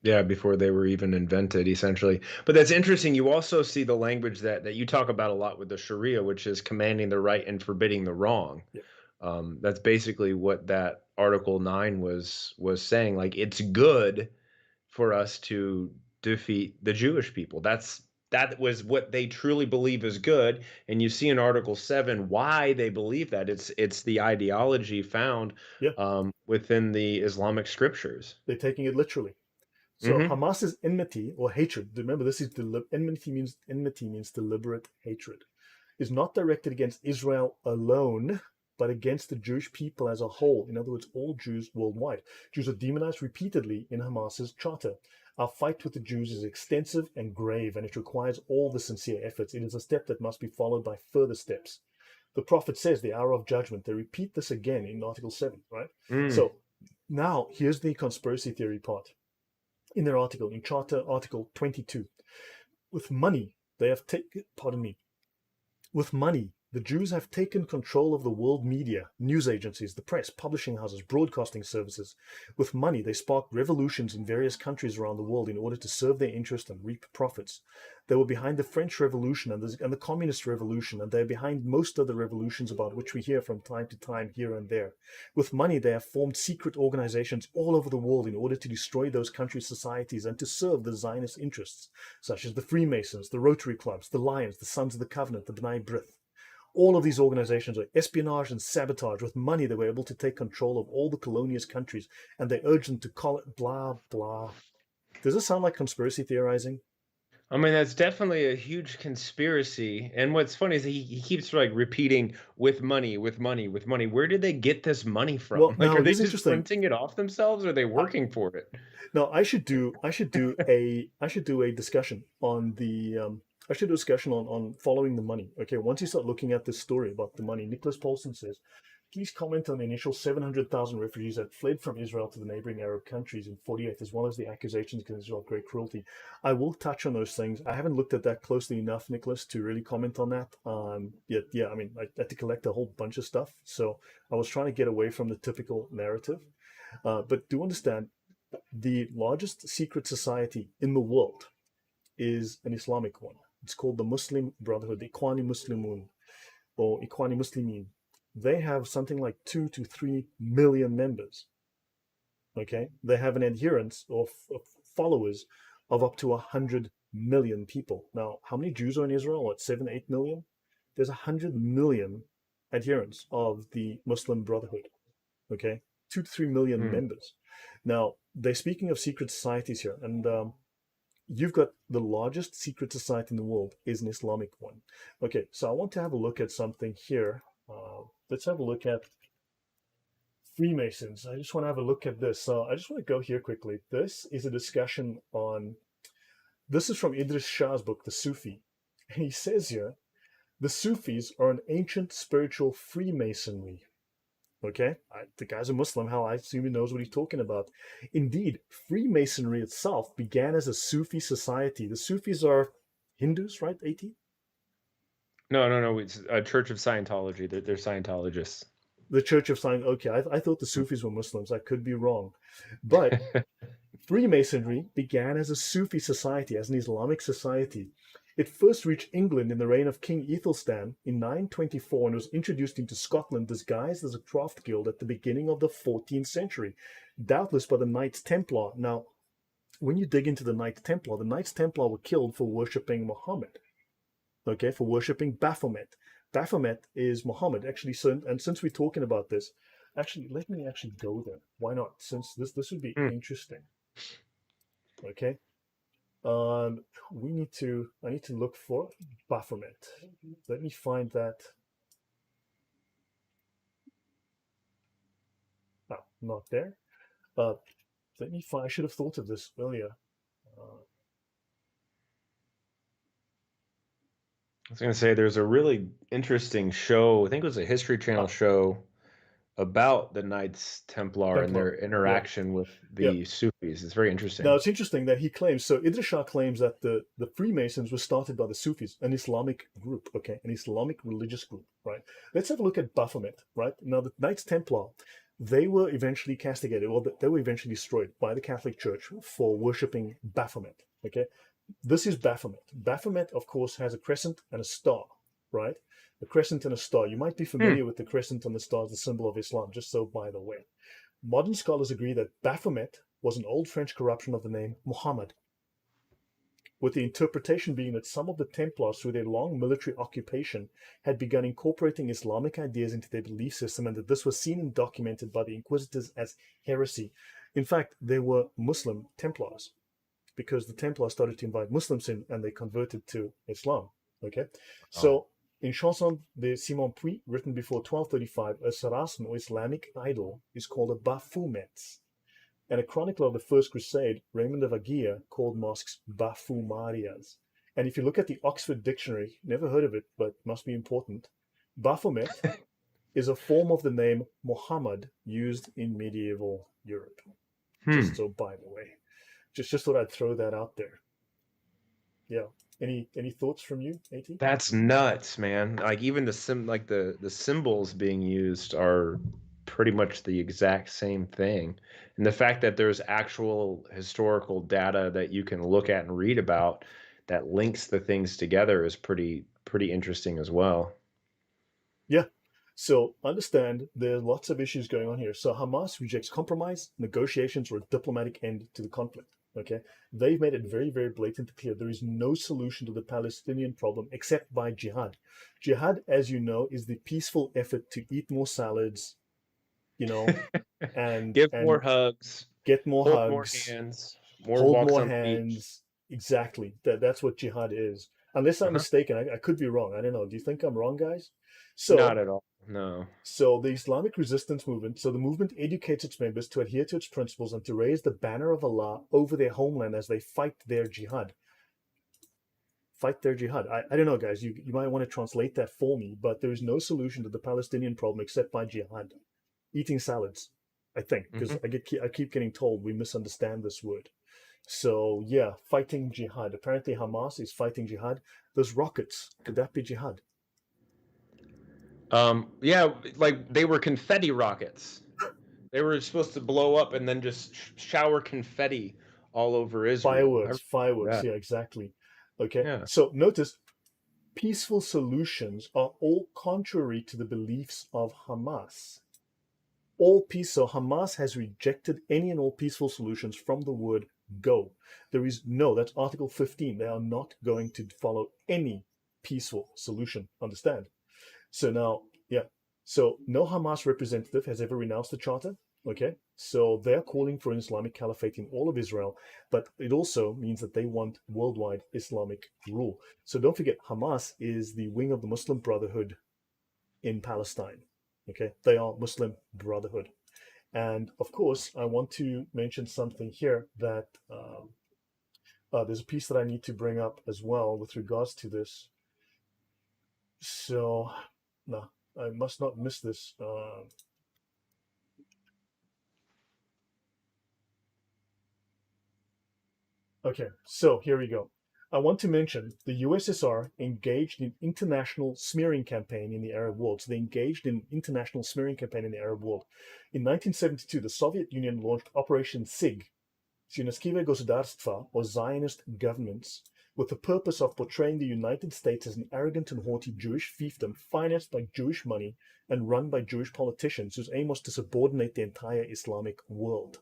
Yeah, before they were even invented, essentially. But that's interesting. You also see the language that you talk about a lot with the Sharia, which is commanding the right and forbidding the wrong. Yeah, That's basically what that Article 9 was saying. Like it's good for us to defeat the Jewish people. That was what they truly believe is good. And you see in Article 7 why they believe that. It's the ideology found yeah, within the Islamic scriptures. they're taking it literally. So Hmm. Hamas's enmity or hatred, remember this is enmity means deliberate hatred, is not directed against Israel alone, but against the Jewish people as a whole. In other words, all Jews worldwide. Jews are demonized repeatedly in Hamas's charter. Our fight with the Jews is extensive and grave, and it requires all the sincere efforts. It is a step that must be followed by further steps. The prophet says the hour of judgment. They repeat this again in Article 7, right? Mm. So now here's the conspiracy theory part in their article, in Charter Article 22. With money, they have taken, pardon me, with money, the Jews have taken control of the world media, news agencies, the press, publishing houses, broadcasting services. With money, they sparked revolutions in various countries around the world in order to serve their interest and reap profits. They were behind the French Revolution and the Communist Revolution, and they're behind most of the revolutions about which we hear from time to time here and there. With money, they have formed secret organizations all over the world in order to destroy those countries' societies and to serve the Zionist interests, such as the Freemasons, the Rotary Clubs, the Lions, the Sons of the Covenant, the B'nai B'rith. All of these organizations are espionage and sabotage. With money, they were able to take control of all the colonialist countries, and they urged them to call it blah, blah. Does this sound like conspiracy theorizing? I mean, that's definitely a huge conspiracy. And what's funny is he keeps like repeating with money, with money, with money. Where did they get this money Well, from? Like, are now they this is just interesting. printing it off themselves? Or are they I, working for it? no, I should do a discussion on the I should do a discussion on following the money. Okay, once you start looking at this story about the money, Nicholas Paulson says, please comment on the initial 700,000 refugees that fled from Israel to the neighboring Arab countries in 48, as well as the accusations against Israel of great cruelty. I will touch on those things. I haven't looked at that closely enough, Nicholas, to really comment on that. Yet, yeah, I mean, I had to collect a whole bunch of stuff, so I was trying to get away from the typical narrative. But do understand the largest secret society in the world is an Islamic one. It's called the Muslim Brotherhood, the Ikhwani Muslimun or Ikhwani Muslimin. They have something like 2 to 3 million members. Okay, they have an adherence of followers of up to 100 million people. Now, how many Jews are in Israel? What, 7, 8 million? There's 100 million adherents of the Muslim Brotherhood. Okay, 2 to 3 million Hmm. members. Now, they're speaking of secret societies here, and you've got the largest secret society in the world is an Islamic one. Okay, so I want to have a look at something here. Let's have a look at Freemasons. I just want to have a look at this. So I just want to go here quickly. This is a discussion on, this is from Idris Shah's book, The Sufi. And he says here, the Sufis are an ancient spiritual Freemasonry. Okay, the guy's a Muslim. How I assume he knows what he's talking about. Indeed, Freemasonry itself began as a Sufi society. The Sufis are Hindus, right? At No, no, no. It's a Church of Scientology. They're Scientologists. the Church of Science. Okay, I thought the Sufis were Muslims. I could be wrong, but Freemasonry began as a Sufi society, as an Islamic society. It first reached England in the reign of King Ethelstan in 924 and was introduced into Scotland disguised as a craft guild at the beginning of the 14th century, doubtless by the Knights Templar. Now, when you dig into the Knights Templar were killed for worshipping Muhammad, okay, for worshipping Baphomet. Baphomet is Muhammad, actually. So, and since we're talking about this, actually, let me actually go there. Why not? Since this would be Hmm. interesting. Okay. Um, I need to look for Baphomet. Let me find that. Oh, not there. Uh, I should have thought of this earlier. Uh, I was gonna say there's a really interesting show. I think it was a History Channel ah, show about the Knights Templar and Templar. their Yeah, interaction with yeah. the Sufis. It's very Now interesting. it's interesting that he claims, so Idris Shah claims that the Freemasons were started by the Sufis, an Islamic group, okay, an Islamic religious group, right? Let's have a look at Baphomet, right? Now the Knights Templar, they were eventually castigated, well, they were eventually destroyed by the Catholic Church for worshipping Baphomet, okay? This is Baphomet. Baphomet, of course, has a crescent and a star, right? A crescent and a star. You might be Hmm. familiar with the crescent and the star as the symbol of Islam, just so by the way. Modern scholars agree that Baphomet was an Old French corruption of the name Muhammad, with the interpretation being that some of the Templars, through their long military occupation, had begun incorporating Islamic ideas into their belief system, and that this was seen and documented by the inquisitors as heresy. In fact, they were Muslim Templars because the Templars started to invite Muslims in and they converted to Islam. Okay, Oh. so in Chanson de Simon Puy, written before 1235, a Saracen or Islamic idol is called a Baphomet. And a chronicler of the First Crusade, Raymond of Aguirre, called mosques Bafumarias. And if you look at the Oxford Dictionary, never heard of it, but must be important, Baphomet is a form of the name Muhammad used in medieval Europe. Hmm. Just so by the way, just thought I'd throw that out there. Yeah. Any thoughts from you, At? That's nuts, man. Like even like the symbols being used are pretty much the exact same thing. And the fact that there's actual historical data that you can look at and read about that links the things together is pretty interesting as well. Yeah. So understand there are lots of issues going on here. So Hamas rejects compromise, negotiations, or a diplomatic end to the conflict. Okay. They've made it very, very blatantly clear there is no solution to the Palestinian problem except by jihad. Jihad, as you know, is the peaceful effort to eat more salads, you know, and Give more and hugs, get more hold more hugs, hands, more hold walks more on the beach. hands. exactly. That's what jihad is. Unless I'm Uh-huh. mistaken, I could be wrong. I don't know. Do you think I'm wrong, guys? Not So, at all. No. so the Islamic resistance movement, so the movement educates its members to adhere to its principles and to raise the banner of Allah over their homeland as they fight their jihad. Fight their jihad. I don't know, guys. You might want to translate that for me, but there is no solution to the Palestinian problem except by jihad. Eating salads, I think, because Hmm. I keep getting told we misunderstand this word. So yeah, fighting jihad. Apparently Hamas is fighting jihad. Those rockets, could that be jihad? Yeah, like they were confetti rockets. They were supposed to blow up and then just shower confetti all over Israel. I Fireworks, remember fireworks. that. Yeah, exactly. Okay. Yeah. So notice peaceful solutions are all contrary to the beliefs of Hamas. All peace. So Hamas has rejected any and all peaceful solutions from the word go. There is no, that's Article 15. They are not going to follow any peaceful solution. Understand? So now, yeah. So no Hamas representative has ever renounced the charter. Okay. So they're calling for an Islamic caliphate in all of Israel, but it also means that they want worldwide Islamic rule. So don't forget, Hamas is the wing of the Muslim Brotherhood in Palestine. Okay. They are Muslim Brotherhood. And of course, I want to mention something here that there's a piece that I need to bring up as well with regards to this. So, no, I must not miss this. Okay, so here we go. I want to mention the USSR engaged in international smearing campaign in the Arab world. So they engaged in international smearing campaign in the Arab world. In 1972, the Soviet Union launched Operation SIG, Zionistskive Gosударства, or Zionist governments, with the purpose of portraying the United States as an arrogant and haughty Jewish fiefdom financed by Jewish money and run by Jewish politicians whose aim was to subordinate the entire Islamic world.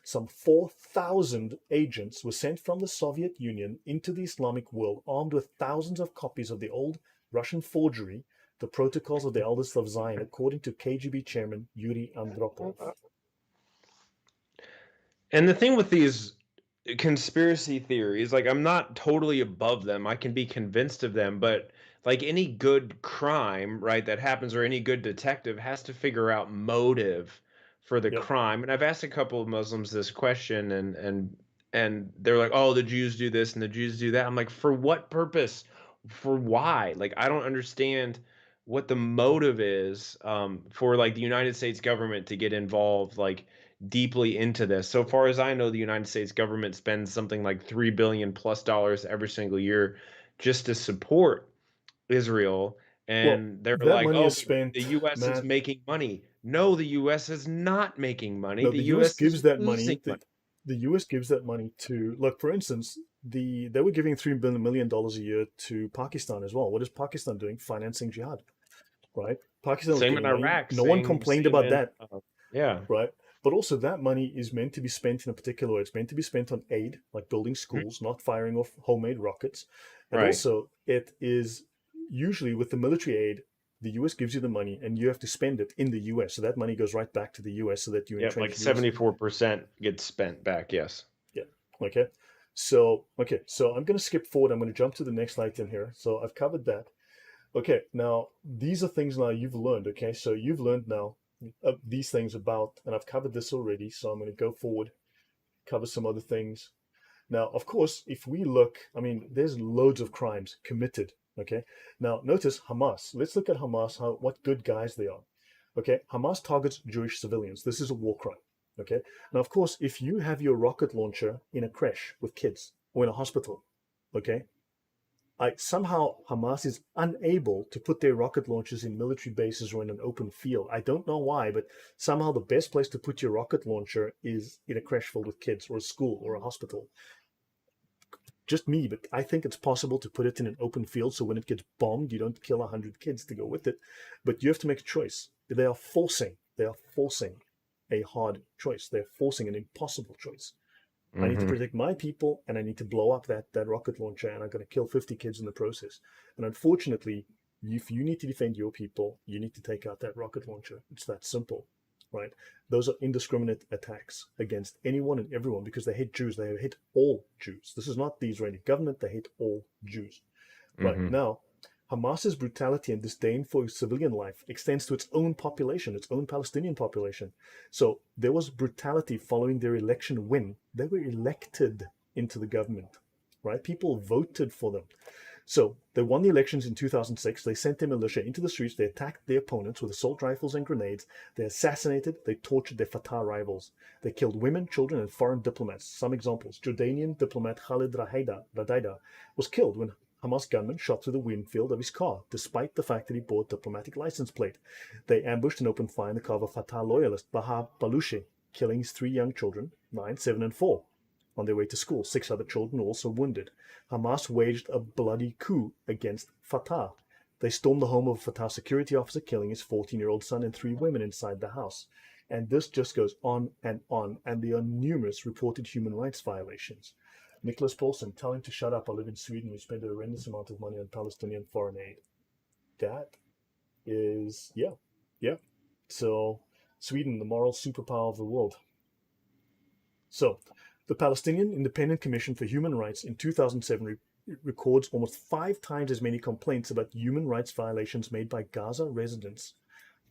Some 4,000 agents were sent from the Soviet Union into the Islamic world, armed with thousands of copies of the old Russian forgery, the Protocols of the Eldest of Zion, according to KGB chairman Yuri Andropov. And the thing with these conspiracy theories, like I'm not totally above them. I can be convinced of them, but like any good crime, right, that happens or any good detective has to figure out motive for the Yep. crime. And I've asked a couple of Muslims this question and they're like, "Oh, the Jews do this and the Jews do that." I'm like, "For what purpose? For why?" Like I don't understand what the motive is for like the United States government to get involved like deeply into this. So far as I know, the United States government spends something like $3 billion plus every single year just to support Israel. Well, And they're that like, money oh, is but the spent, US is man. making money. No, the US is not making money. No, The the US US is gives that losing money. money. The US gives that money to, look, for instance, they were giving $3 million a year to Pakistan as well. What is Pakistan doing? Financing jihad, right? Pakistan was Same in getting money. Iraq, No one same complained same about in that, yeah. right? But also, that money is meant to be spent in a particular way. It's meant to be spent on aid, like building Mhm. schools, not firing off homemade rockets. And Right. also, it is usually with the military aid, the US gives you the money and you have to spend it in the US. So that money goes right back to the US so that you Yep, like entrench your. 74% gets spent back, yes. Yeah. Okay. So I'm going to skip forward. I'm going to jump to the next item here. So I've covered that. Okay. Now these are things now you've learned. Okay. So you've learned now these things about, and I've covered this already. So I'm going to go forward, cover some other things. Now, of course, if we look, I mean, there's loads of crimes committed. Okay. Now notice Hamas. Let's look at Hamas. What good guys they are. Okay. Hamas targets Jewish civilians. This is a war crime. Okay. Now, of course, if you have your rocket launcher in a creche with kids or in a hospital, okay, somehow Hamas is unable to put their rocket launchers in military bases or in an open field. I don't know why, but somehow the best place to put your rocket launcher is in a creche filled with kids or a school or a hospital. Just me, but I think it's possible to put it in an open field so when it gets bombed, you don't kill 100 kids to go with it. But you have to make a choice. They are forcing a hard choice. They're forcing an impossible choice. I need to Mhm. protect my people and I need to blow up that rocket launcher and I'm going to kill 50 kids in the process. And unfortunately, if you need to defend your people, you need to take out that rocket launcher. It's that simple. right? Those are indiscriminate attacks against anyone and everyone because they hate Jews. They hate all Jews. This is not the Israeli government. They hate all Jews. Right Hmm. now, Hamas's brutality and disdain for civilian life extends to its own population, its own Palestinian population. So there was brutality following their election win. They were elected into the government, right? People voted for them. So they won the elections in 2006. They sent their militia into the streets. They attacked their opponents with assault rifles and grenades. They assassinated, they tortured their Fatah rivals. They killed women, children, and foreign diplomats. Some examples: Jordanian diplomat Khalid Radaida was killed when Hamas gunmen shot through the windshield of his car, despite the fact that he bore a diplomatic license plate. They ambushed and opened fire in the car of a Fatah loyalist, Baha Balushi, killing his 3 young children, 9, 7, and 4. On their way to school, 6 other children were also wounded. Hamas waged a bloody coup against Fatah. They stormed the home of a Fatah security officer, killing his 14-year-old son and 3 women inside the house. And this just goes on, and there are numerous reported human rights violations. Nicholas Paulson, tell him to shut up. I live in Sweden. We spend a horrendous amount of money on Palestinian foreign aid. That is, yeah, yeah. So, Sweden, the moral superpower of the world. So, the Palestinian Independent Commission for Human Rights in 2007 records almost 5 times as many complaints about human rights violations made by Gaza residents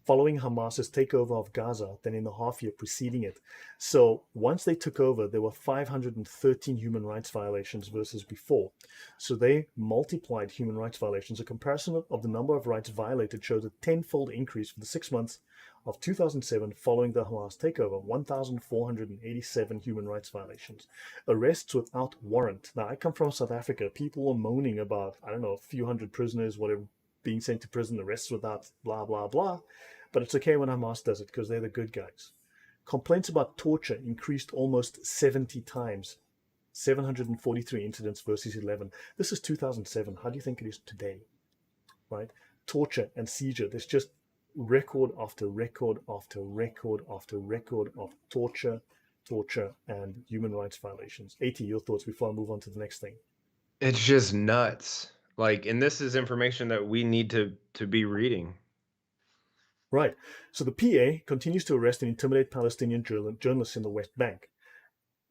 following Hamas's takeover of Gaza than in the half year preceding it. So once they took over, there were 513 human rights violations versus before. So they multiplied human rights violations. A comparison of the number of rights violated shows a tenfold increase for the 6 months of 2007 following the Hamas takeover: 1,487 human rights violations. Arrests without warrant. Now, I come from South Africa. People were moaning about, I don't know, a few hundred prisoners, whatever, being sent to prison, arrests without blah, blah, blah. But it's okay when Hamas does it because they're the good guys. Complaints about torture increased almost 70 times. 743 incidents versus 11. This is 2007. How do you think it is today? Right? Torture and seizure. There's just record after record after record after record of torture, and human rights violations. 80, your thoughts before I move on to the next thing. It's just nuts. Like, and this is information that we need to be reading. Right. So the PA continues to arrest and intimidate Palestinian journalists in the West Bank.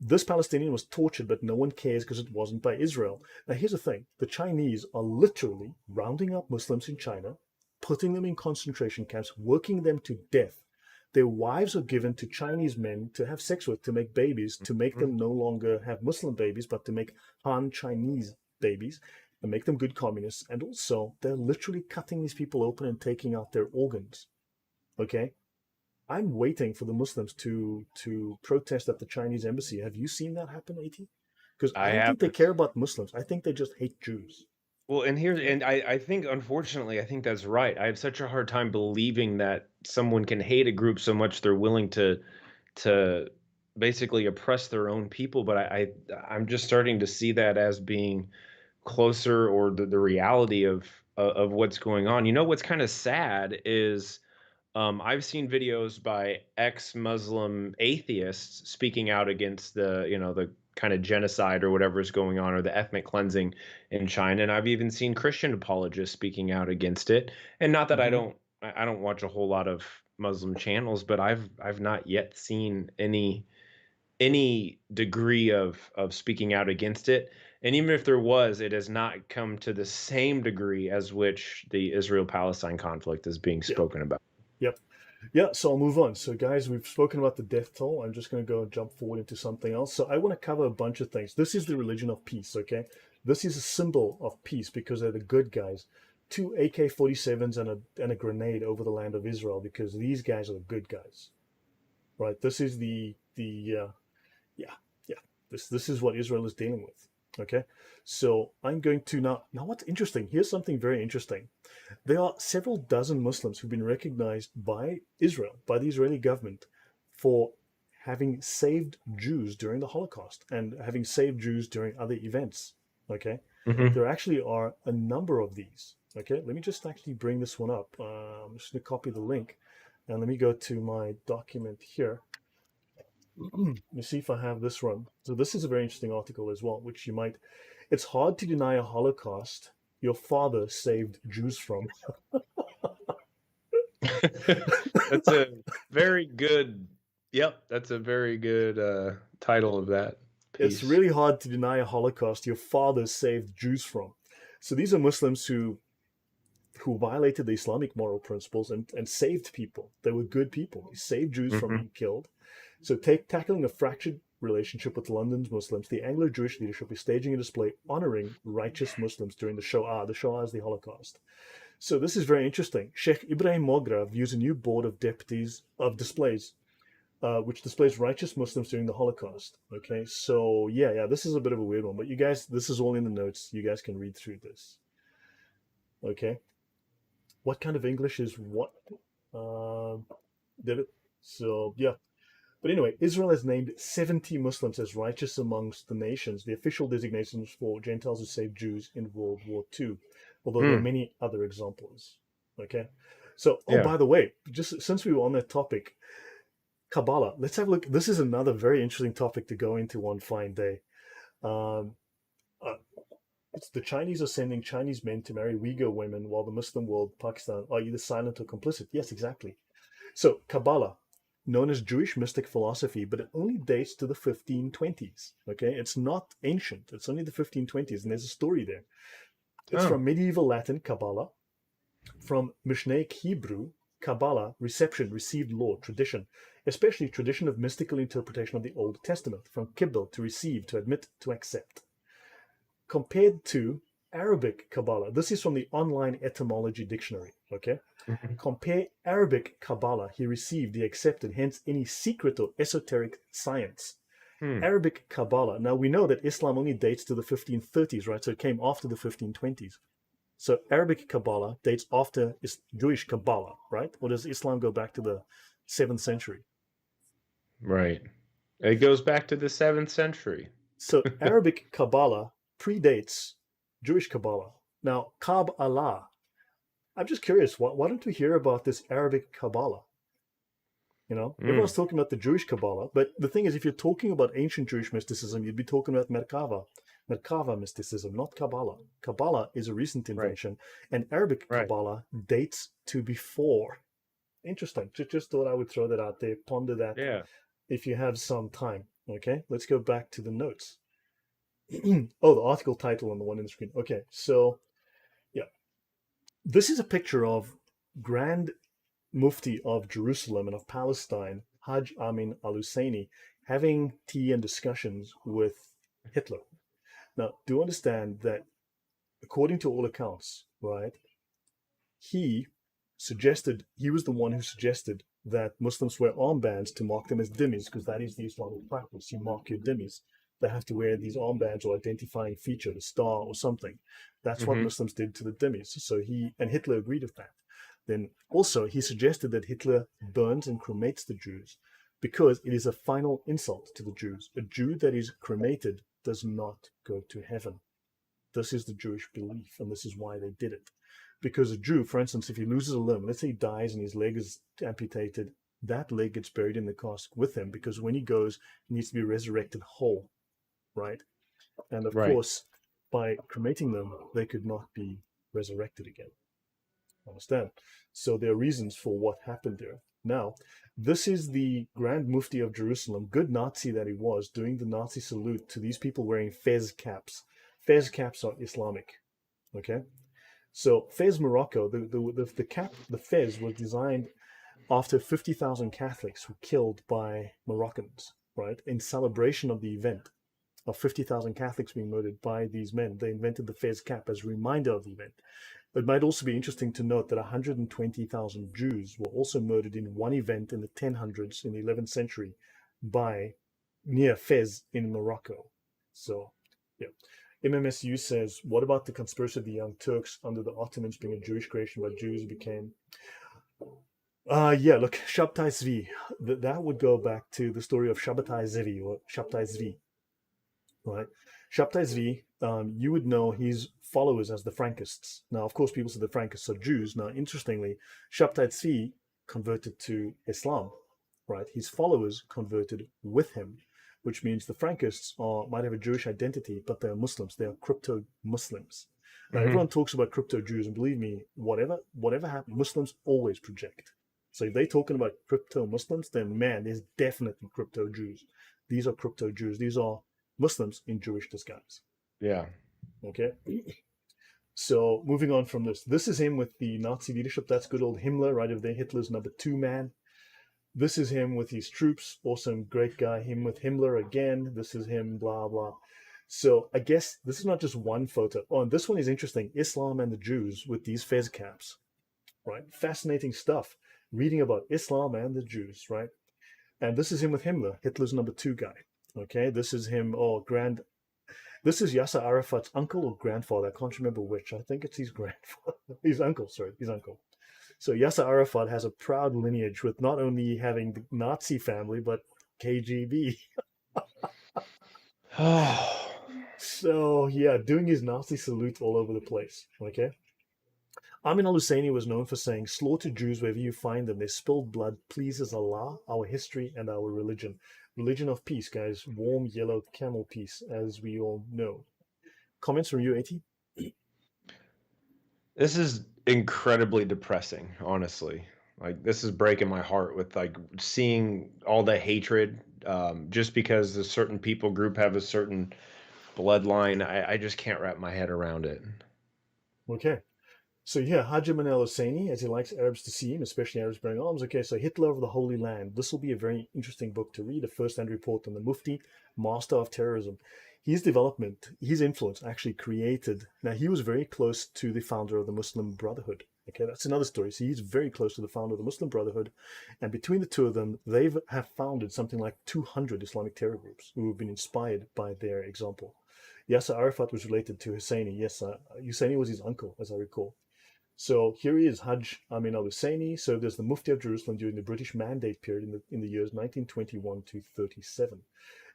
This Palestinian was tortured, but no one cares because it wasn't by Israel. Now, here's the thing: the Chinese are literally rounding up Muslims in China, putting them in concentration camps, working them to death. Their wives are given to Chinese men to have sex with, to make babies, to make Mhm. them no longer have Muslim babies, but to make Han Chinese babies and make them good communists. And also, they're literally cutting these people open and taking out their organs. Okay? I'm waiting for the Muslims to protest at the Chinese embassy. Have you seen that happen, AT? Because I I don't think they haven't. care about Muslims. I think they just hate Jews. Well, and here's Okay. and I think unfortunately I think that's right. I have such a hard time believing that someone can hate a group so much they're willing to basically oppress their own people. But I'm just starting to see that as being closer, or the reality of what's going on. You know what's kind of sad is I've seen videos by ex-Muslim atheists speaking out against the kind of genocide or whatever is going on, or the ethnic cleansing in China. And I've even seen Christian apologists speaking out against it. And not that Mm-hmm. I don't watch a whole lot of Muslim channels, but I've not yet seen any degree of speaking out against it. And even if there was, it has not come to the same degree as which the Israel-Palestine conflict is being Yeah. spoken about. Yep. Yeah. So I'll move on. So, guys, we've spoken about the death toll. I'm just going to go and jump forward into something else. So I want to cover a bunch of things. This is the religion of peace. Okay. This is a symbol of peace because they're the good guys. 2 AK-47s and a grenade over the land of Israel because these guys are the good guys. Right. This is the yeah, yeah. This is what Israel is dealing with. Okay, so I'm going to now. What's interesting? Here's something very interesting. There are several dozen Muslims who've been recognized by Israel, by the Israeli government, for having saved Jews during the Holocaust and having saved Jews during other events. Okay, Hmm. there actually are a number of these. Okay, let me just actually bring this one up. I'm just going to copy the link, and let me go to my document here. Let me see if I have this one. So this is a very interesting article as well, which you might. It's hard to deny a Holocaust your father saved Jews from. That's a very good yep, that's a very good, title of that It's piece. really hard to deny a Holocaust your father saved Jews from. So these are Muslims who violated the Islamic moral principles and saved people. They were good people. They saved Jews from Mhm. being killed. So tackling a fractured relationship with London's Muslims, the Anglo-Jewish leadership is staging a display honoring righteous Muslims during the Shoah. The Shoah is the Holocaust. So this is very interesting. Sheikh Ibrahim Mogra views a new board of deputies of displays, which displays righteous Muslims during the Holocaust. Okay, so yeah, this is a bit of a weird one, but you guys, this is all in the notes. You guys can read through this. Okay, what kind of English is what? Um, did it? So yeah. But anyway, Israel has named 70 Muslims as righteous amongst the nations, the official designations for Gentiles who saved Jews in World War II, although there are Mm, many other examples. Okay. So, oh, yeah. by the way, just since we were on that topic, Kabbalah, let's have a look. This is another very interesting topic to go into one fine day. Um, uh, it's the Chinese are sending Chinese men to marry Uyghur women while the Muslim world, Pakistan, are either silent or complicit. Yes, exactly. So, Kabbalah, known as Jewish mystic philosophy, but it only dates to the 1520s. Okay, it's not ancient, it's only the 1520s, and there's a story there. It's Oh. from medieval Latin, Kabbalah, from Mishnaic Hebrew, Kabbalah, reception, received law, tradition, especially tradition of mystical interpretation of the Old Testament, from Kibbel, to receive, to admit, to accept. Compared to Arabic Kabbalah, this is from the online etymology dictionary, okay? Mhm. Compare Arabic Kabbalah, he received, he accepted, hence any secret or esoteric science. Hmm. Arabic Kabbalah, now we know that Islam only dates to the 1530s, right? So it came after the 1520s. So Arabic Kabbalah dates after Jewish Kabbalah, right? Or does Islam go back to the 7th century? Right. It goes back to the 7th century. So Arabic Kabbalah predates Jewish Kabbalah. Now, Kabbalah, I'm just curious, why don't we hear about this Arabic Kabbalah? You know, everyone's Mm, talking about the Jewish Kabbalah, but the thing is, if you're talking about ancient Jewish mysticism, you'd be talking about Merkava mysticism, not Kabbalah. Kabbalah is a recent right, invention, and Arabic right. Kabbalah dates to before. Interesting. Just thought I would throw that out there. Ponder that Yeah. if you have some time. Okay, let's go back to the notes. Oh, the article title on the one in the screen. Okay, so yeah, this is a picture of Grand Mufti of Jerusalem and of Palestine, Hajj Amin al Husseini, having tea and discussions with Hitler. Now, do understand that according to all accounts, right, he he was the one who suggested that Muslims wear armbands to mark them as dhimmis, because that is the Islamic practice. You mark your dhimmis. They have to wear these armbands or identifying feature, the star or something. That's what Mhm. Muslims did to the dhimmis. So Hitler agreed with that. Then also he suggested that Hitler burns and cremates the Jews because it is a final insult to the Jews. A Jew that is cremated does not go to heaven. This is the Jewish belief, and this is why they did it. Because a Jew, for instance, if he loses a limb, let's say he dies and his leg is amputated, that leg gets buried in the casket with him because when he goes, he needs to be resurrected whole, right? And of Right. course, by cremating them, they could not be resurrected again. Understand? So there are reasons for what happened there. Now, this is the Grand Mufti of Jerusalem, good Nazi that he was, doing the Nazi salute to these people wearing fez caps. Fez caps are Islamic. Okay, so Fez Morocco, the cap, the Fez was designed after 50,000 Catholics were killed by Moroccans, right? In celebration of the event of 50,000 Catholics being murdered by these men, they invented the Fez cap as a reminder of the event. It might also be interesting to note that 120,000 Jews were also murdered in one event in the 1000s in the 11th century by near Fez in Morocco. So, yeah. MMSU says, what about the conspiracy of the Young Turks under the Ottomans being a Jewish creation where Jews became? Yeah, look, Shabtai Zvi. That would go back to the story of Shabbatai Zvi or Shabtai Zvi, right? Shabtai Zvi, you would know his followers as the Frankists. Now, of course, people say the Frankists are Jews. Now, interestingly, Shabtai Zvi converted to Islam, right? His followers converted with him, which means the Frankists might have a Jewish identity, but they're Muslims. They are crypto Muslims. Now Hmm. everyone talks about crypto Jews, and believe me, whatever happens, Muslims always project. So if they're talking about crypto Muslims, then man, there's definitely crypto Jews. These are crypto Jews. These are Muslims in Jewish disguise. Yeah. Okay. So moving on from this, this is him with the Nazi leadership. That's good old Himmler right over there. Hitler's number two man. This is him with his troops. Awesome, great guy. Him with Himmler again. This is him, blah, blah. So I guess this is not just one photo. Oh, and this one is interesting. Islam and the Jews with these fez caps, right? Fascinating stuff. Reading about Islam and the Jews, right? And this is him with Himmler, Hitler's number two guy. Okay, this is him. Oh, this is Yasser Arafat's uncle or grandfather. I can't remember which. I think it's his grandfather. His uncle, sorry, his uncle. So Yasser Arafat has a proud lineage with not only having the Nazi family, but KGB. Oh, So yeah, doing his Nazi salute all over the place. Okay. Amin al Husseini was known for saying, "Slaughter Jews wherever you find them. Their spilled blood pleases Allah, our history, and our religion. Religion of peace, guys. Warm yellow camel peace, as we all know." Comments from you, AT? this is incredibly depressing, honestly. Like this is breaking my heart with like seeing all the hatred just because a certain people group have a certain bloodline. I just can't wrap my head around it. Okay. So yeah, Hajj Amin al Husseini, as he likes Arabs to see him, especially Arabs bearing arms. Okay, so Hitler of the Holy Land. This will be a very interesting book to read. A first-hand report on the Mufti, master of terrorism. His development, his influence actually created. Now he was very close to the founder of the Muslim Brotherhood. Okay, that's another story. So he's very close to the founder of the Muslim Brotherhood, and between the two of them, they have founded something like 200 Islamic terror groups who have been inspired by their example. Yasser Arafat was related to Husseini. Yes, Husseini was his uncle, as I recall. So here he is, Hajj Amin al Husseini. So there's the Mufti of Jerusalem during the British Mandate period in the years 1921 to 37.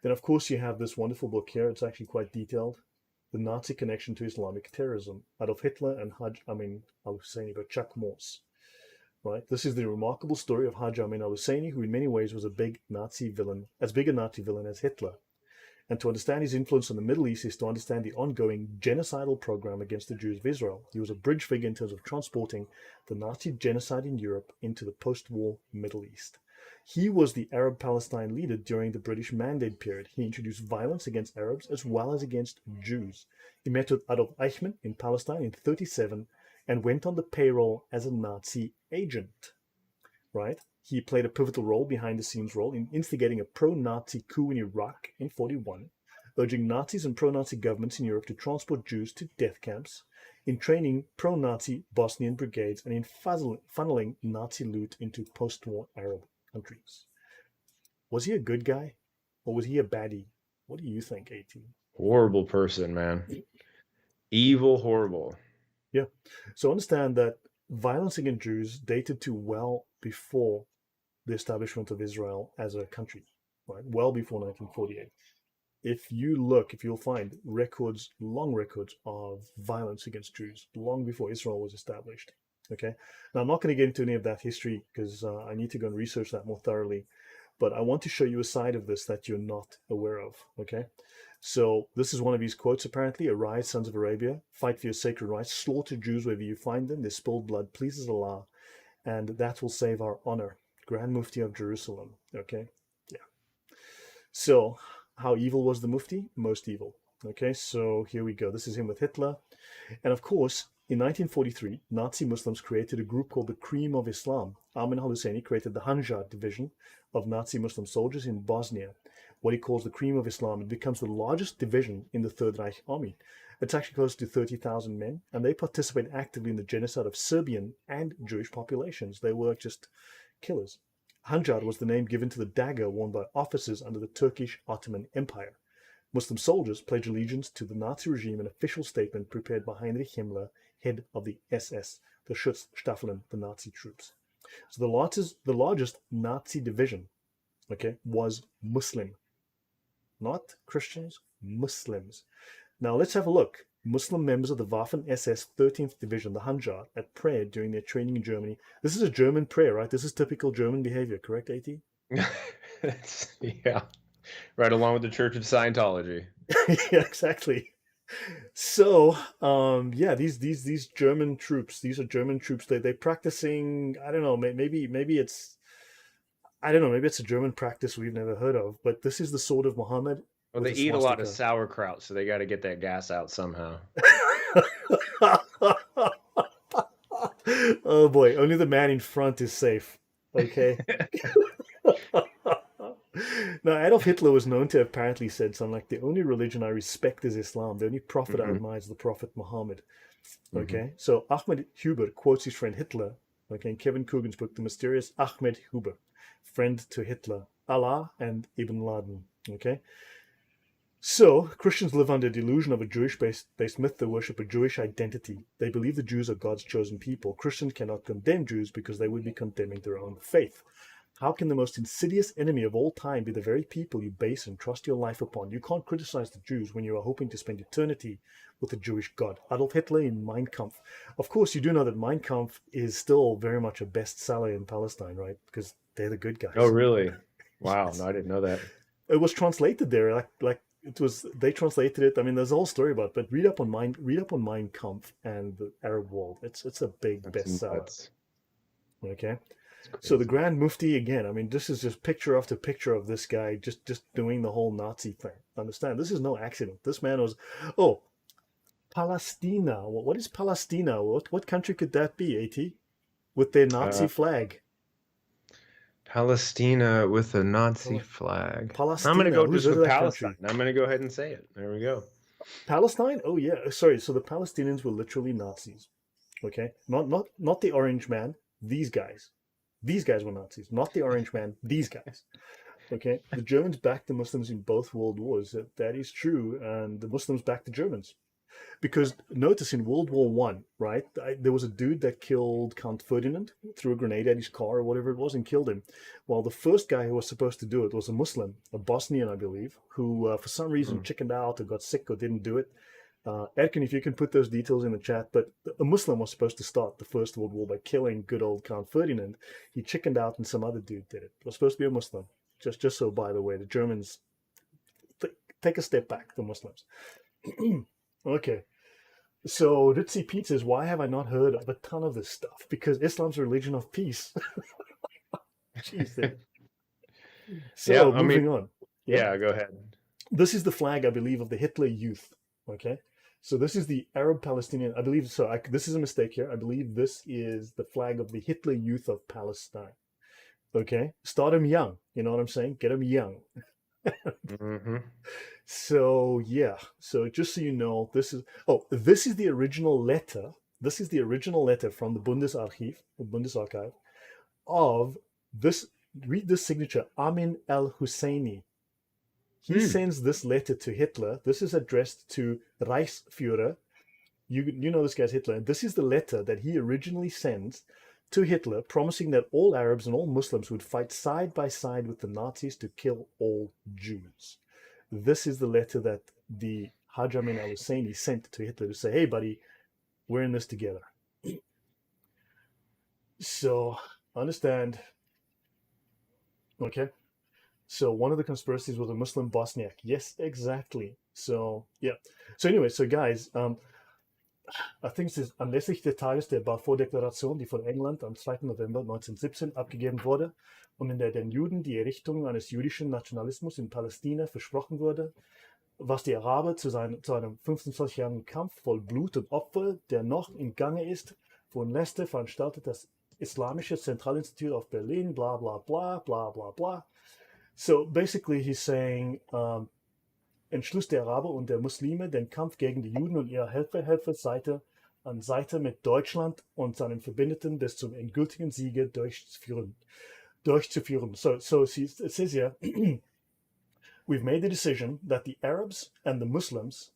Then, of course, you have this wonderful book here. It's actually quite detailed. The Nazi Connection to Islamic Terrorism, Adolf Hitler and Hajj Amin al Husseini by Chuck Morse. Right? This is the remarkable story of Hajj Amin al Husseini, who in many ways was a big Nazi villain, as big a Nazi villain as Hitler. And to understand his influence on the Middle East is to understand the ongoing genocidal program against the Jews of Israel. He was a bridge figure in terms of transporting the Nazi genocide in Europe into the post-war Middle East. He was the Arab Palestine leader during the British Mandate period. He introduced violence against Arabs as well as against Jews. He met with Adolf Eichmann in Palestine in 1937 and went on the payroll as a Nazi agent. Right? He played a pivotal role, behind the scenes role, in instigating a pro-Nazi coup in Iraq in 1941, urging Nazis and pro-Nazi governments in Europe to transport Jews to death camps, in training pro-Nazi Bosnian brigades, and in funneling Nazi loot into post-war Arab countries. Was he a good guy, or was he a baddie? What do you think, AT? Horrible person, man. Evil, horrible. Yeah. So understand that violence against Jews dated to well before the establishment of Israel as a country, right? Well before 1948. If you'll find records, long records of violence against Jews long before Israel was established. Okay. Now, I'm not going to get into any of that history because I need to go and research that more thoroughly. But I want to show you a side of this that you're not aware of. Okay. So this is one of his quotes apparently. Arise, sons of Arabia, fight for your sacred rights, slaughter Jews wherever you find them. Their spilled blood pleases Allah, and that will save our honor. Grand Mufti of Jerusalem. Okay. Yeah. So, how evil was the Mufti? Most evil. Okay, so here we go. This is him with Hitler. And of course, in 1943, Nazi Muslims created a group called the Cream of Islam. Amin al Husseini created the Hanjar division of Nazi Muslim soldiers in Bosnia, what he calls the Cream of Islam. It becomes the largest division in the Third Reich army. It's actually close to 30,000 men, and they participate actively in the genocide of Serbian and Jewish populations. They were just killers. Hanjar was the name given to the dagger worn by officers under the Turkish Ottoman Empire. Muslim soldiers pledged allegiance to the Nazi regime in an official statement prepared by Heinrich Himmler, head of the SS, the Schutzstaffeln, the Nazi troops. So the largest Nazi division, okay, was Muslim, not Christians, Muslims. Now let's have a look. Muslim members of the Waffen SS 13th Division, the Hanjar, at prayer during their training in Germany. This is a German prayer, right? This is typical German behavior, correct, AT? Yeah, right along with the Church of Scientology. Yeah, exactly. So, yeah, these German troops, these are German troops. They're practicing. I don't know. Maybe it's I don't know. Maybe it's a German practice we've never heard of. But this is the sword of Muhammad Well, with they a eat a lot of swastika. sauerkraut, so they got to get that gas out somehow. Oh boy, only the man in front is safe. Okay. Now, Adolf Hitler was known to have apparently said something like, "The only religion I respect is Islam. The only prophet I Hmm. admire is the prophet Muhammad." Hmm. Okay, so Ahmed Huber quotes his friend Hitler, okay, in Kevin Coogan's book, The Mysterious Ahmed Huber, Friend to Hitler, Allah and Ibn Laden. Okay, so Christians live under the delusion of a Jewish-based myth. They worship a Jewish identity. They believe the Jews are God's chosen people. Christians cannot condemn Jews because they would be condemning their own faith. How can the most insidious enemy of all time be the very people you base and trust your life upon? You can't criticize the Jews when you are hoping to spend eternity with the Jewish God. Adolf Hitler in Mein Kampf. Of course, you do know that Mein Kampf is still very much a bestseller in Palestine, right? Because they're the good Oh, guys. really? Wow, no, Yes. I didn't know that. It was translated there, like it was. They translated it. I mean, there's a whole story about it, but read up on Mein Kampf and the Arab World. It's a big That's bestseller. nuts. Okay. It's So the crazy. Grand Mufti again. I mean, this is just picture after picture of this guy just doing the whole Nazi thing. Understand? This is no accident. This man was, oh, Palestina. What is Palestina? What country could that be? At with their Nazi Uh, flag. Palestina with a Nazi Pal- flag. I'm gonna Palestina. go Who's just heard of with that Palestine. country? I'm gonna go ahead and say it. There we go. Palestine? Oh yeah. Sorry. So the Palestinians were literally Nazis. Okay. Not the Orange Man. These guys. These guys were Nazis. Not the Orange Man. These guys. Okay. The Germans backed the Muslims in both world wars. That is true, and the Muslims backed the Germans. Because notice in World War One, right? There was a dude that killed Count Ferdinand, threw a grenade at his car or whatever it was, and killed him. While the first guy who was supposed to do it was a Muslim, a Bosnian, I believe, who for some reason Mm. chickened out or got sick or didn't do it. Edkin, if you can put those details in the chat, but a Muslim was supposed to start the First World War by killing good old Count Ferdinand. He chickened out, and some other dude did it. It was supposed to be a Muslim. Just so, by the way, the Germans th- take a step back. The Muslims. Okay. So Ritzy Pete says, why have I not heard of a ton of this stuff? Because Islam's a religion of peace. Jeez, dude. Yeah, So I mean, moving on. Yeah. yeah, go ahead. This is the flag, I believe, of the Hitler Youth. Okay. So this is the Arab Palestinian. I believe so. This is a mistake here. I believe this is the flag of the Hitler Youth of Palestine. Okay. Start them young. You know what I'm saying? Get them young. Hmm. So yeah. So just so you know, this is the original letter. This is the original letter from the Bundesarchiv, the Bundesarchive, of this. Read this signature, Amin el Husseini. He Hmm. sends this letter to Hitler. This is addressed to Reichsfuhrer. You know this guy's Hitler. This is the letter that he originally sends to Hitler, promising that all Arabs and all Muslims would fight side by side with the Nazis to kill all Jews. This is the letter that the Haj Amin al Husseini sent to Hitler to say, hey, buddy, we're in this together. So, understand, okay? So one of the conspiracies was a Muslim Bosniak. Yes, exactly. So yeah. So anyway, so guys, I think es ist anlässlich des Tages der Balfour-Deklaration, die von England am 2. November 1917 abgegeben wurde und in der den Juden die Errichtung eines jüdischen Nationalismus in Palästina versprochen wurde, was die Araber zu einem 25-jährigen Kampf voll Blut und Opfer, der noch im Gange ist, von Leicester veranstaltet das Islamische Zentralinstitut of Berlin, blah, blah, blah, blah, blah, blah. So basically he's saying, Entschluss der Araber und der Muslime, den Kampf gegen die Juden und ihre Helfer Seite an Seite mit Deutschland und seinen Verbündeten bis zum endgültigen Siege durchzuführen. So it says here, we've made the decision that the Arabs and the Muslims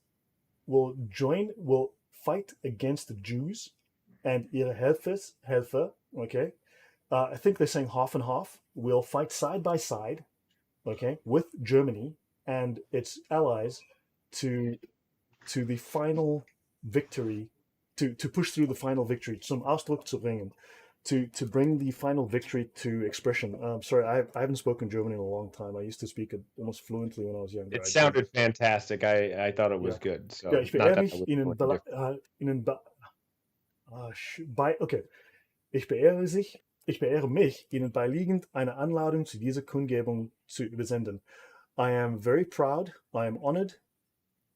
will fight against the Jews and ihre Helfer, okay? I think they're saying half and half, will fight side by side, okay, with Germany and its allies to the final victory, to push through the final victory, zum Ausdruck zu bringen. to bring the final victory to expression. Sorry, I haven't spoken German in a long time. I used to speak it almost fluently when I was younger. It I don't. sounded fantastic. I thought it was Ja, good. ja, So not that I was fluent in different. Ihnen okay. Ich beehre mich, Ihnen beiliegend eine Anladung zu dieser Kundgebung zu übersenden. I am very proud. I am honored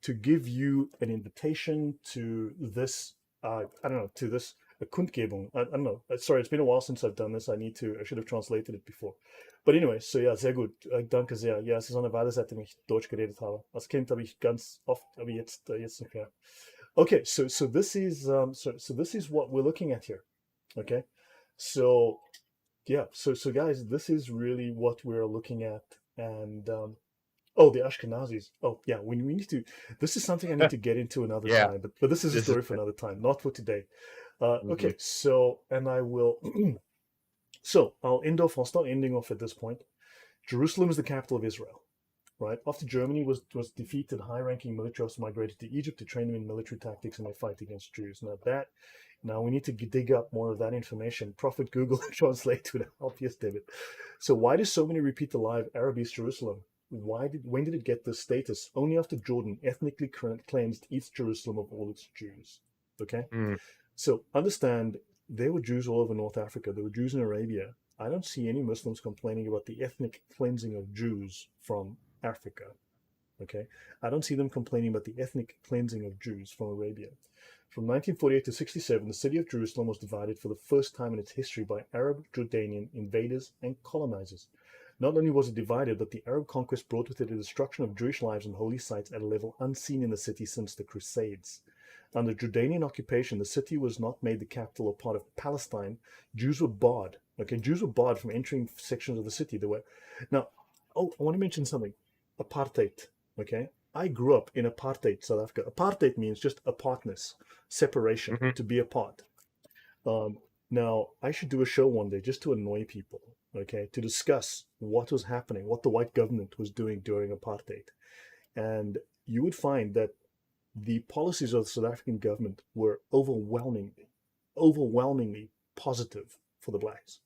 to give you an invitation to this. I don't know, to this a Kundgebung. I don't know. Sorry, it's been a while since I've done this. I should have translated it before. But anyway, so ja, sehr gut. Danke sehr. Ja, es ist eine Weile, seitdem ich Deutsch geredet habe. Als Kind habe ich ganz oft, aber jetzt nicht mehr. Okay, so this is so this is what we're looking at here. Okay, so yeah, so guys, this is really what we're looking at, and oh, the Ashkenazis. Oh, yeah. We need to. This is something I need to get into another Yeah, time. But this is a this is story for another time, not for today. mhm. Okay. So, and I will. So I'll end off. I'll start ending off at this point. Jerusalem is the capital of Israel, right? After Germany was defeated, high-ranking militarists migrated to Egypt to train them in military tactics in their fight against Jews. Now we need to dig up more of that information. Prophet Google translate to help. Yes, David. So why do so many repeat the lie of Arab East Jerusalem? When did it get this status? Only after Jordan ethnically cleansed East Jerusalem of all its Jews. Okay, Mm, so understand there were Jews all over North Africa. There were Jews in Arabia. I don't see any Muslims complaining about the ethnic cleansing of Jews from Africa. Okay, I don't see them complaining about the ethnic cleansing of Jews from Arabia. From 1948 to 67, the city of Jerusalem was divided for the first time in its history by Arab Jordanian invaders and colonizers. Not only was it divided, but the Arab conquest brought with it the destruction of Jewish lives and holy sites at a level unseen in the city since the Crusades. Under Jordanian occupation, the city was not made the capital or part of Palestine. Jews were barred. Okay, Jews were barred from entering sections of the city. They were now. Oh, I want to mention something. Apartheid. Okay, I grew up in apartheid South Africa. Apartheid means just apartness, separation, mhm. to be apart. Now, I should do a show one day just to annoy people, okay, to discuss what was happening, what the white government was doing during apartheid. And you would find that the policies of the South African government were overwhelmingly positive for the blacks.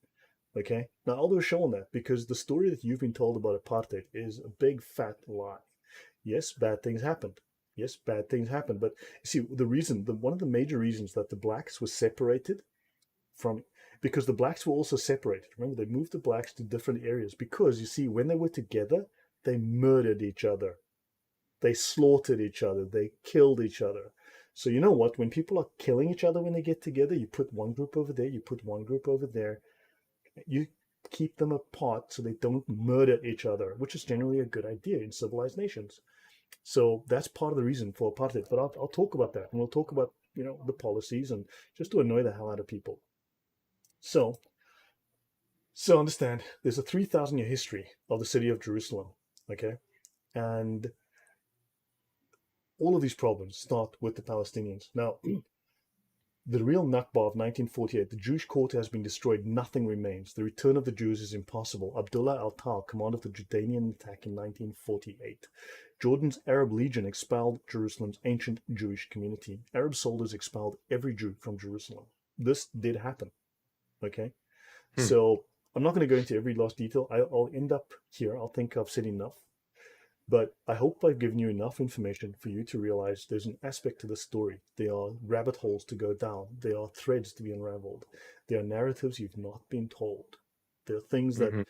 Okay, now I'll do a show on that because the story that you've been told about apartheid is a big fat lie. Yes, bad things happened. Yes, bad things happened. But you see, one of the major reasons that the blacks were separated from, because the blacks were also separated. Remember, they moved the blacks to different areas because you see, when they were together, they murdered each other, they slaughtered each other, they killed each other. So you know what? When people are killing each other when they get together, you put one group over there, you put one group over there, you keep them apart so they don't murder each other, which is generally a good idea in civilized nations. So that's part of the reason for apartheid. But I'll talk about that, and we'll talk about the policies and just to annoy the hell out of people. So understand, there's a 3,000-year history of the city of Jerusalem. Okay, and all of these problems start with the Palestinians. Now, the real Nakba of 1948, the Jewish quarter has been destroyed, nothing remains. The return of the Jews is impossible. Abdullah al-Tal commanded the Jordanian attack in 1948. Jordan's Arab Legion expelled Jerusalem's ancient Jewish community. Arab soldiers expelled every Jew from Jerusalem. This did happen. Okay? Hmm. So I'm not going to go into every last detail. I'll end up here. I'll think I've said enough. But I hope I've given you enough information for you to realize there's an aspect to the story. There are rabbit holes to go down. There are threads to be unraveled. There are narratives you've not been told. There are things that Mhm.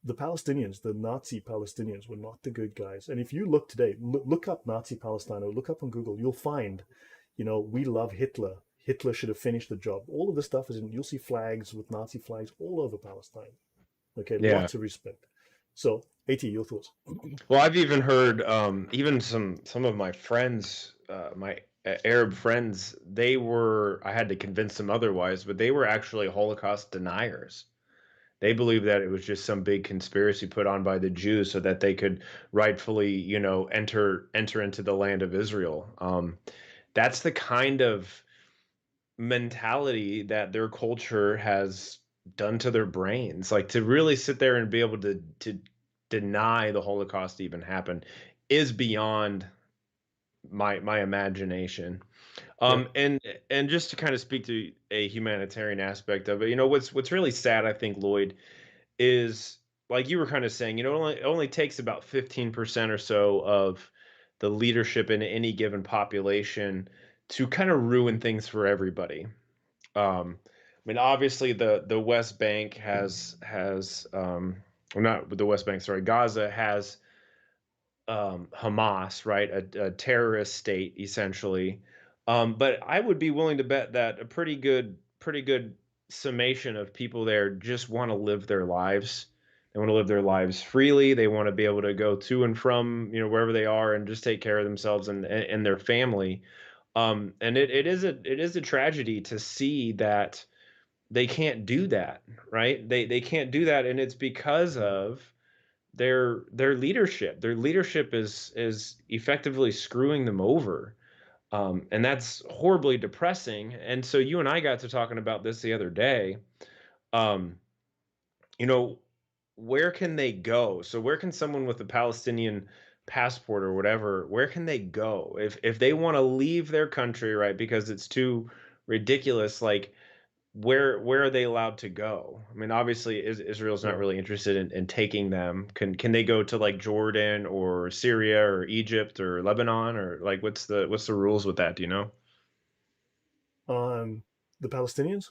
the Palestinians, the Nazi Palestinians, were not the good guys. And if you look today, look up Nazi Palestine or look up on Google, you'll find, we love Hitler. Hitler should have finished the job. All of this stuff is in, you'll see flags with Nazi flags all over Palestine. Okay, Yeah. lots of respect. So, AT, your thoughts? Well, I've even heard, even some of my friends, my Arab friends, I had to convince them otherwise, but they were actually Holocaust deniers. They believed that it was just some big conspiracy put on by the Jews so that they could rightfully, enter into the land of Israel. That's the kind of mentality that their culture has done to their brains. Like to really sit there and be able to deny the Holocaust even happened is beyond my imagination. Yeah. And just to kind of speak to a humanitarian aspect of it, what's really sad, I think, Lloyd, is like you were kind of saying, it only takes about 15% or so of the leadership in any given population to kind of ruin things for everybody. I mean, obviously, the West Bank has well, not the West Bank, sorry, Gaza has Hamas, right? A terrorist state, essentially. But I would be willing to bet that a pretty good summation of people there just want to live their lives. They want to live their lives freely. They want to be able to go to and from, wherever they are and just take care of themselves and their family. And it is a tragedy to see that they can't do that, right? They can't do that, and it's because of their leadership. Their leadership is effectively screwing them over, and that's horribly depressing. And so you and I got to talking about this the other day. Um, you know, where can they go? So where can someone with a Palestinian passport or whatever, where can they go if they want to leave their country, right? Because it's too ridiculous. Like where are they allowed to go? I mean, obviously, Israel's not Yeah. really interested in taking them. Can they go to like Jordan or Syria or Egypt or Lebanon, or like what's the rules with that? Do you know? Um, the Palestinians.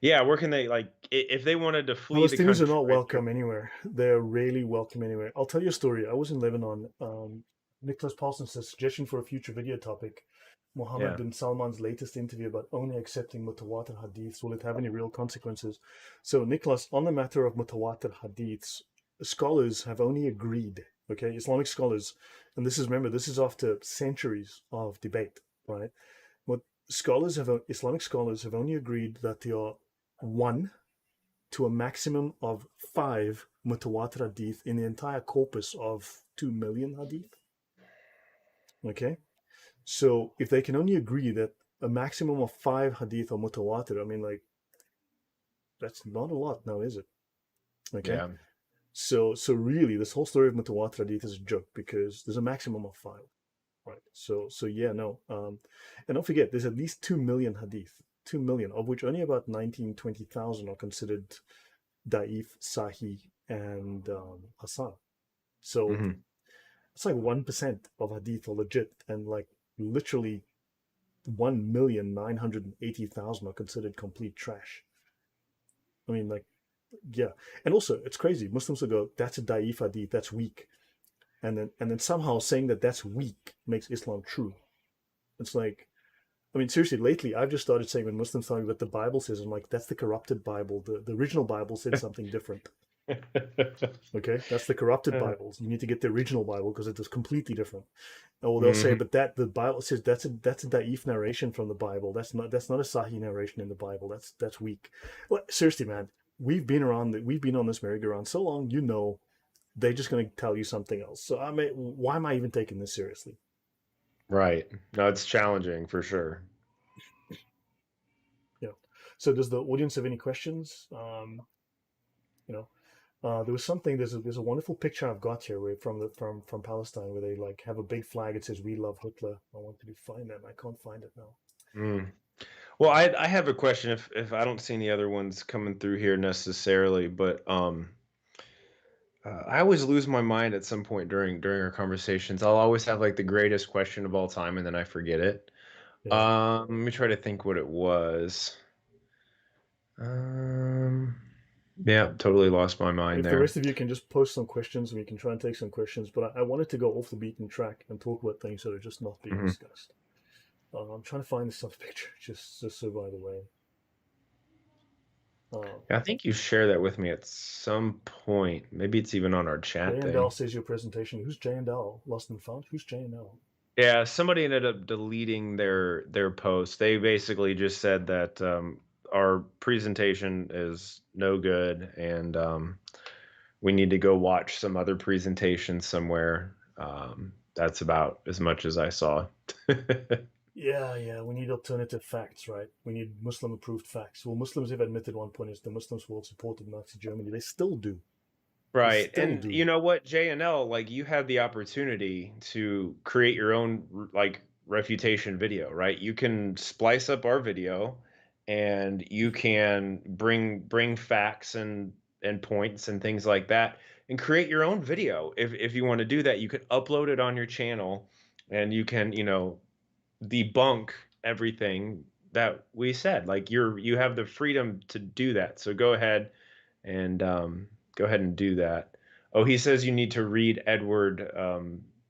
Yeah, where can they like if they wanted to flee the Palestinians are country? not Right? welcome anywhere. They're really welcome anywhere. I'll tell you a story. I was in Lebanon. Nicholas Parsons' suggestion for a future video topic: Mohammed Yeah. bin Salman's latest interview about only accepting mutawatir hadiths. Will it have any real consequences? So, Nicholas, on the matter of mutawatir hadiths, scholars have only agreed. Okay, Islamic scholars, and this is, remember, this is after centuries of debate, right? What Islamic scholars have only agreed that there are one to a maximum of five mutawatir hadith in the entire corpus of 2 million hadith. Okay, so if they can only agree that a maximum of five hadith are mutawatir, I mean, like, that's not a lot now, is it? Okay, Yeah. so really, this whole story of mutawatir hadith is a joke because there's a maximum of five, right? So yeah, no, and don't forget, there's at least 2 million hadith, 2 million, of which only about 19-20,000 are considered da'if, sahih, and hasan. So Hmm. it's like 1% of hadith are legit, and like literally 1,980,000 are considered complete trash. I mean, like, yeah. And also, it's crazy. Muslims will go, that's a da'if hadith, that's weak. And then somehow saying that that's weak makes Islam true. It's like, I mean, seriously, lately I've just started saying when Muslims tell me what the Bible says, I'm like, that's the corrupted Bible. The original Bible said something different. Okay, that's the corrupted Bibles. You need to get the original Bible because it is completely different. Or they'll say, Hmm. but that the Bible says that's a da'if narration from the Bible. That's not a sahih narration in the Bible. That's weak. Well, seriously, man, we've been on this merry-go-round so long. They're just going to tell you something else. So I mean, why am I even taking this seriously? Right. No, it's challenging for sure. You know. So does the audience have any questions? You know, there was something. There's a wonderful picture I've got here where from Palestine where they like have a big flag. It says "We love Hitler." I wanted to find that. And I can't find it now. Mm. Well, I have a question if I don't see any other ones coming through here necessarily, but I always lose my mind at some point during our conversations. I'll always have like the greatest question of all time, and then I forget it. Yeah. Let me try to think what it was. Um, yeah, totally lost my mind If the there. rest of you can just post some questions, we can try and take some questions. But I wanted to go off the beaten track and talk about things that are just not being Hmm. discussed. I'm trying to find this other picture, just so by the way. Uh, Yeah, I think you shared that with me at some point. Maybe it's even on our J chat and L thing. says your presentation. Who's J and L? Lost and found. Who's J and L? Yeah, somebody ended up deleting their post. They basically just said that our presentation is no good, and we need to go watch some other presentations somewhere. That's about as much as I saw. Yeah, yeah. We need alternative facts, right? We need Muslim-approved facts. Well, Muslims have admitted one point is the Muslims world supported Nazi Germany. They still do. They Right. still And you do. know what, JNL, like you had the opportunity to create your own like refutation video, right? You can splice up our video and you can bring facts and points and things like that and create your own video. If you want to do that, you could upload it on your channel and you can, debunk everything that we said. Like you have the freedom to do that. So and go ahead and do that. Oh, he says you need to read Edward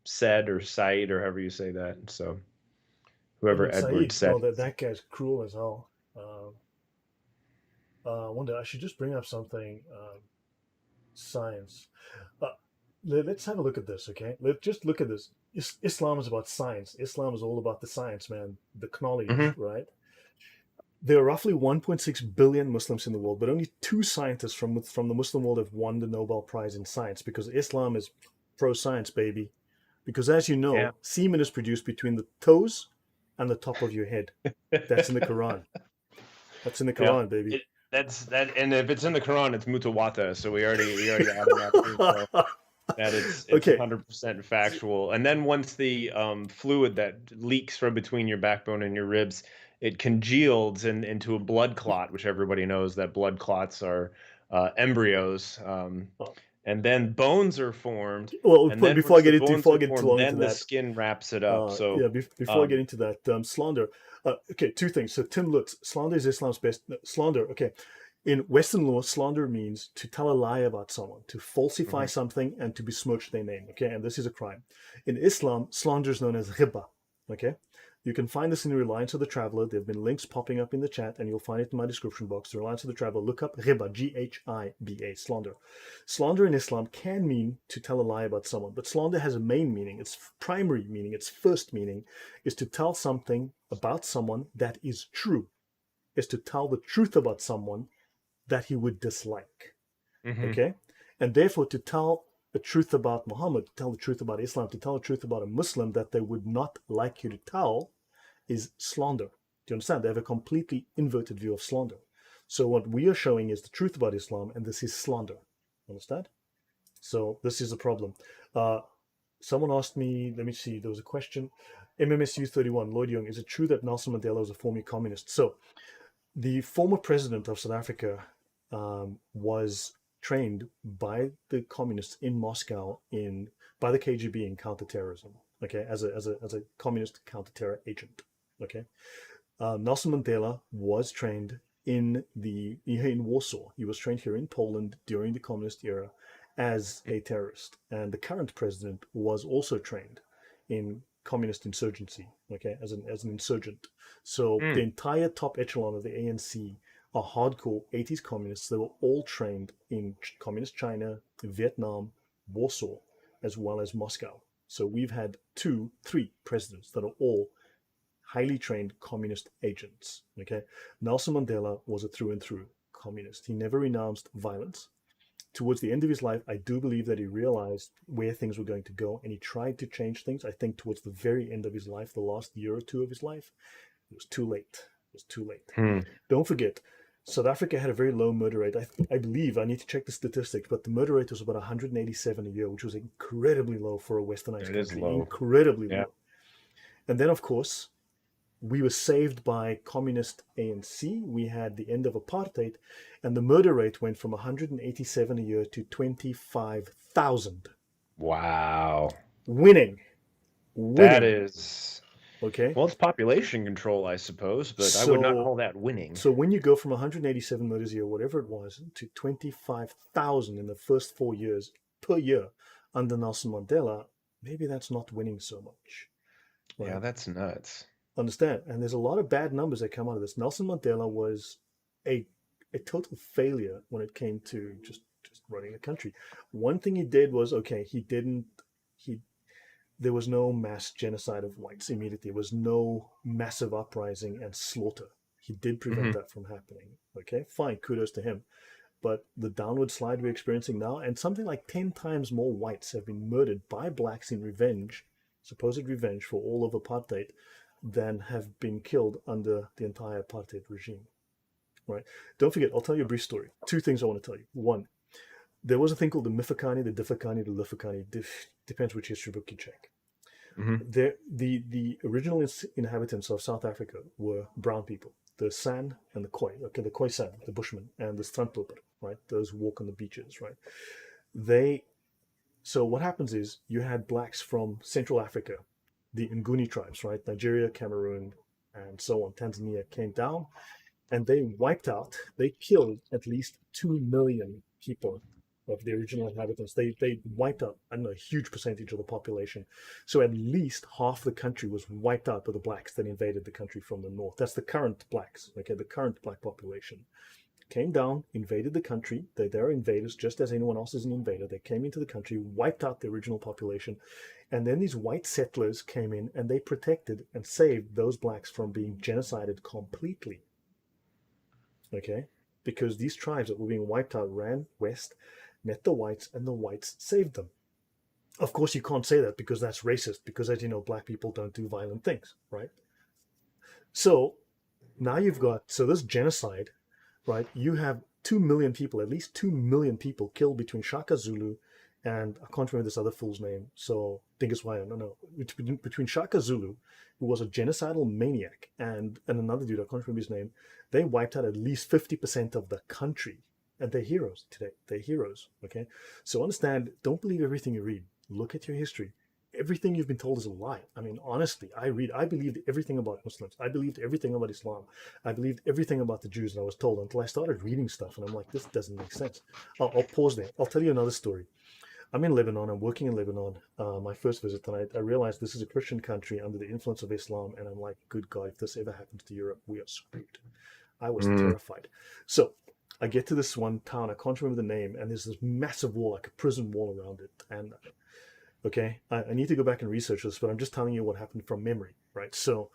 said or Said or however you say that. So whoever Edward Edward Said. said Oh, that is. that guy's cruel as hell. Wonder I should just bring up something. Science. Uh, let's have a look at this, okay? Let's just look at this. Islam is about science. Islam is all about the science, man, the knowledge, Hmm. right? There are roughly 1.6 billion Muslims in the world, but only two scientists from the Muslim world have won the Nobel Prize in science because Islam is pro science, baby. Because as you Yeah. know, semen is produced between the toes and the top of your head. That's in the Quran. That's in the Yeah. Quran, baby. It, that's that, and if it's in the Quran, it's mutawata. So we already automatically know that it's Okay. 100% factual. And then once the fluid that leaks from between your backbone and your ribs, it congeals into a blood clot, which everybody knows that blood clots are embryos. And then bones are formed. Well, And then before I once the get into bones before I are get too formed, long into then the that, skin wraps it up. So, yeah, before I get um, into that, slander. Okay, two things. So Tim Lutz, slander is Islam's best. Slander. Okay, in Western law, slander means to tell a lie about someone, to falsify mhm. something, and to besmirch their name. Okay, and this is a crime. In Islam, slander is known as ghibah. Okay, you can find this in the Reliance of the Traveler. There have been links popping up in the chat, and you'll find it in my description box. The Reliance of the Traveler. Look up ghibah, Ghiba, slander. Slander in Islam can mean to tell a lie about someone, but slander has a main meaning. Its primary meaning, its first meaning, is to tell something about someone that is true, is to tell the truth about someone that he would dislike. Mhm. Okay? And therefore, to tell the truth about Muhammad, to tell the truth about Islam, to tell the truth about a Muslim that they would not like you to tell is slander. Do you understand? They have a completely inverted view of slander. So, what we are showing is the truth about Islam, and this is slander. Understand? So this is a problem. Uh, Someone asked me, let me see, there was a question. MMSU 31, Lloyd Young, is it true that Nelson Mandela was a former communist? So the former president of South Africa was trained by the communists in Moscow by the KGB in counterterrorism, okay, as a communist counterterror agent, okay. Nelson Mandela was trained in Warsaw. He was trained here in Poland during the communist era as a terrorist, and the current president was also trained in communist insurgency. Okay, as an insurgent. So the Mm. entire top echelon of the ANC are hardcore 80s communists. They were all trained in communist China, Vietnam, Warsaw, as well as Moscow. So we've had three presidents that are all highly trained communist agents. Okay, Nelson Mandela was a through and through communist. He never renounced violence. Towards the end of his life, I do believe that he realized where things were going to go, and he tried to change things. I think towards the very end of his life, the last year or two of his life, it was too late. It was too late. Hmm. Don't forget, South Africa had a very low murder rate. I believe, I need to check the statistics, but the murder rate was about 187 a year, which was incredibly low for a westernized It is country. low. Incredibly Yeah. low. And then, of course, we were saved by communist ANC. We had the end of apartheid, and the murder rate went from 187 a year to 25,000. Wow. Winning, That winning. is, Okay, well, it's population control, I suppose, but I would not so call that winning. so when you go from 187 murders a year, whatever it was, to 25,000 in the first 4 years per year under Nelson Mandela, maybe that's not winning so much, Yeah, right? that's nuts. Understand? And there's a lot of bad numbers that come out of this. Nelson Mandela was a a total failure when it came to just running the country. One thing he did was okay. He didn't. He There was no mass genocide of whites immediately. There was no massive uprising and slaughter. He did prevent Hmm. that from happening. Okay, fine, kudos to him. But the downward slide we're experiencing now, and something like 10 times more whites have been murdered by blacks in revenge, supposed revenge for all of apartheid, than have been killed under the entire apartheid regime. Right? Don't forget, I'll tell you a brief story. Two things I want to tell you. One, there was a thing called the Mifakani, the Difakani, the Lifakani. Depends which history book you check. Hmm. The original inhabitants of South Africa were brown people, the San and the Khoi. Okay, the Khoi San, the Bushmen, and the Strandloper, right? Those who walk on the beaches, right? They So what happens is you had blacks from Central Africa, the Nguni tribes, right? Nigeria, Cameroon, and so on. Tanzania came down and they wiped out, they killed at least 2 million people of the original inhabitants. They wiped out, I don't know, a huge percentage of the population. So at least half the country was wiped out by the blacks that invaded the country from the north. That's the current blacks, okay, the current black population came down, invaded the country. They're invaders just as anyone else is an invader. They came into the country, wiped out the original population, and then these white settlers came in and they protected and saved those blacks from being genocided completely. Okay? Because these tribes that were being wiped out ran west, met the whites, and the whites saved them. Of course, you can't say that because that's racist, because as you know, black people don't do violent things, right? So now you've got, so this genocide, right? You have 2 million people, at least 2 million people killed between Shaka Zulu and I can't remember this other fool's name. So Dingus Waya, no. Between Shaka Zulu, who was a genocidal maniac, and another dude, I can't remember his name, they wiped out at least 50% of the country. And they're heroes today. They're heroes. Okay. So understand, don't believe everything you read. Look at your history. Everything you've been told is a lie. I mean, honestly, I believed everything about Muslims. I believed everything about Islam. I believed everything about the Jews, and I was told until I started reading stuff, and I'm like, this doesn't make sense. I'll pause there. I'll tell you another story. I'm in Lebanon. I'm working in Lebanon. My first visit, and I realized this is a Christian country under the influence of Islam, and I'm like, good God, if this ever happens to Europe, we are screwed. I was Mm. terrified. So I get to this one town. I can't remember the name, and there's this massive wall, like a prison wall around it, and okay, I need to go back and research this, but I'm just telling you what happened from memory, right? So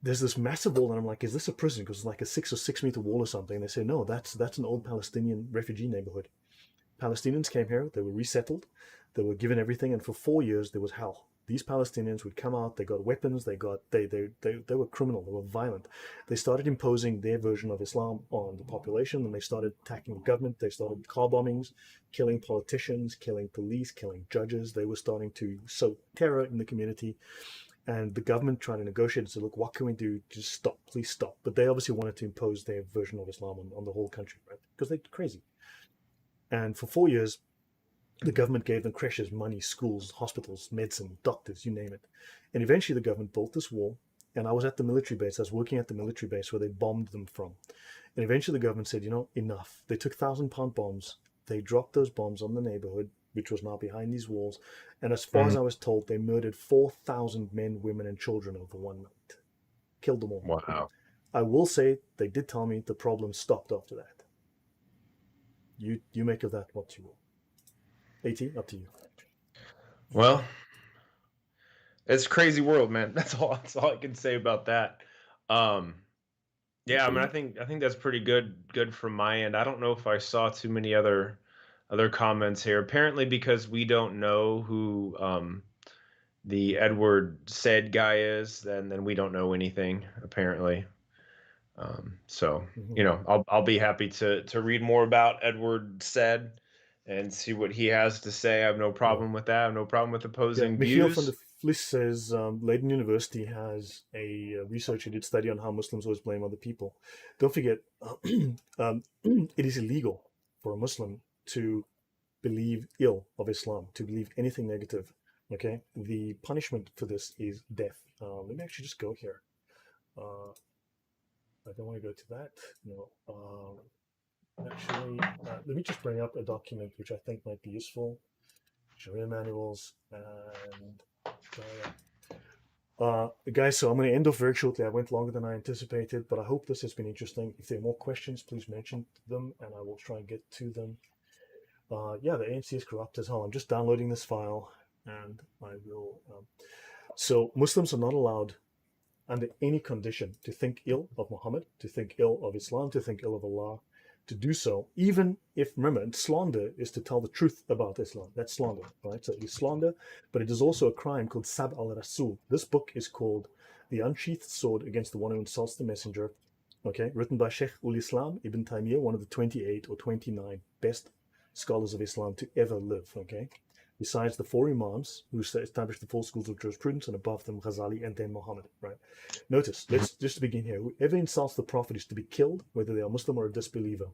there's this massive wall, and I'm like, is this a prison? Because it's like a 6 or 6 meter wall or something. And they say, no, that's an old Palestinian refugee neighborhood. Palestinians came here, they were resettled, they were given everything, and for 4 years there was hell. These Palestinians would come out, they got weapons, they were criminal, they were violent. They started imposing their version of Islam on the population, and they started attacking the government, they started car bombings, killing politicians, killing police, killing judges. They were starting to sow terror in the community. And the government trying to negotiate and say, look, what can we do? Just stop, please stop. But they obviously wanted to impose their version of Islam on the whole country, right? Because they're crazy. And for 4 years, the government gave them creches, money, schools, hospitals, medicine, doctors, you name it. And eventually the government built this wall. And I was at the military base. I was working at the military base where they bombed them from. And eventually the government said, enough. They took 1,000-pound bombs. They dropped those bombs on the neighborhood, which was now behind these walls. And as far as Mm. I was told, they murdered 4,000 men, women, and children over one night. Killed them all. Wow. I will say they did tell me the problem stopped after that. You make of that what you will. AT, up to you. Well, it's a crazy world, man. That's all I can say about that. Um, yeah, I mean, I think that's pretty good from my end. I don't know if I saw too many other comments here. Apparently, because we don't know who the Edward said guy is, then we don't know anything apparently. So Mhm. I'll be happy to read more about Edward said and see what he has to say. I have no Yeah. problem with that. I have no problem with Yeah, opposing Michiel van der views. Vlies says Leiden University has a researcher did study on how Muslims always blame other people. Don't forget, it is illegal for a Muslim to believe ill of Islam, to believe anything negative. Okay, the punishment for this is death. Let me actually just go here. Uh, I don't want to go to that. No. Actually, let me just bring up a document which I think might be useful. Sharia manuals and guys, so I'm going to end off very shortly. I went longer than I anticipated, but I hope this has been interesting. If there are more questions, please mention them and I will try and get to them. Yeah, the ANC is corrupt as hell. I'm just downloading this file and I will. So, Muslims are not allowed under any condition to think ill of Muhammad, to think ill of Islam, to think ill of Allah, to do so, even if, remember, slander is to tell the truth about Islam. That's slander, right? So it's slander, but it is also a crime called Sab al Rasul. This book is called The Unsheathed Sword Against the One Who Insults the Messenger, okay, written by Sheikh ul Islam Ibn Taymiyyah, one of the 28 or 29 best scholars of Islam to ever live, okay? besides the four imams who established the four schools of jurisprudence, and above them Ghazali and then Muhammad, right? Notice, Mhm. let's just begin here. Whoever insults the Prophet is to be killed, whether they are Muslim or a disbeliever.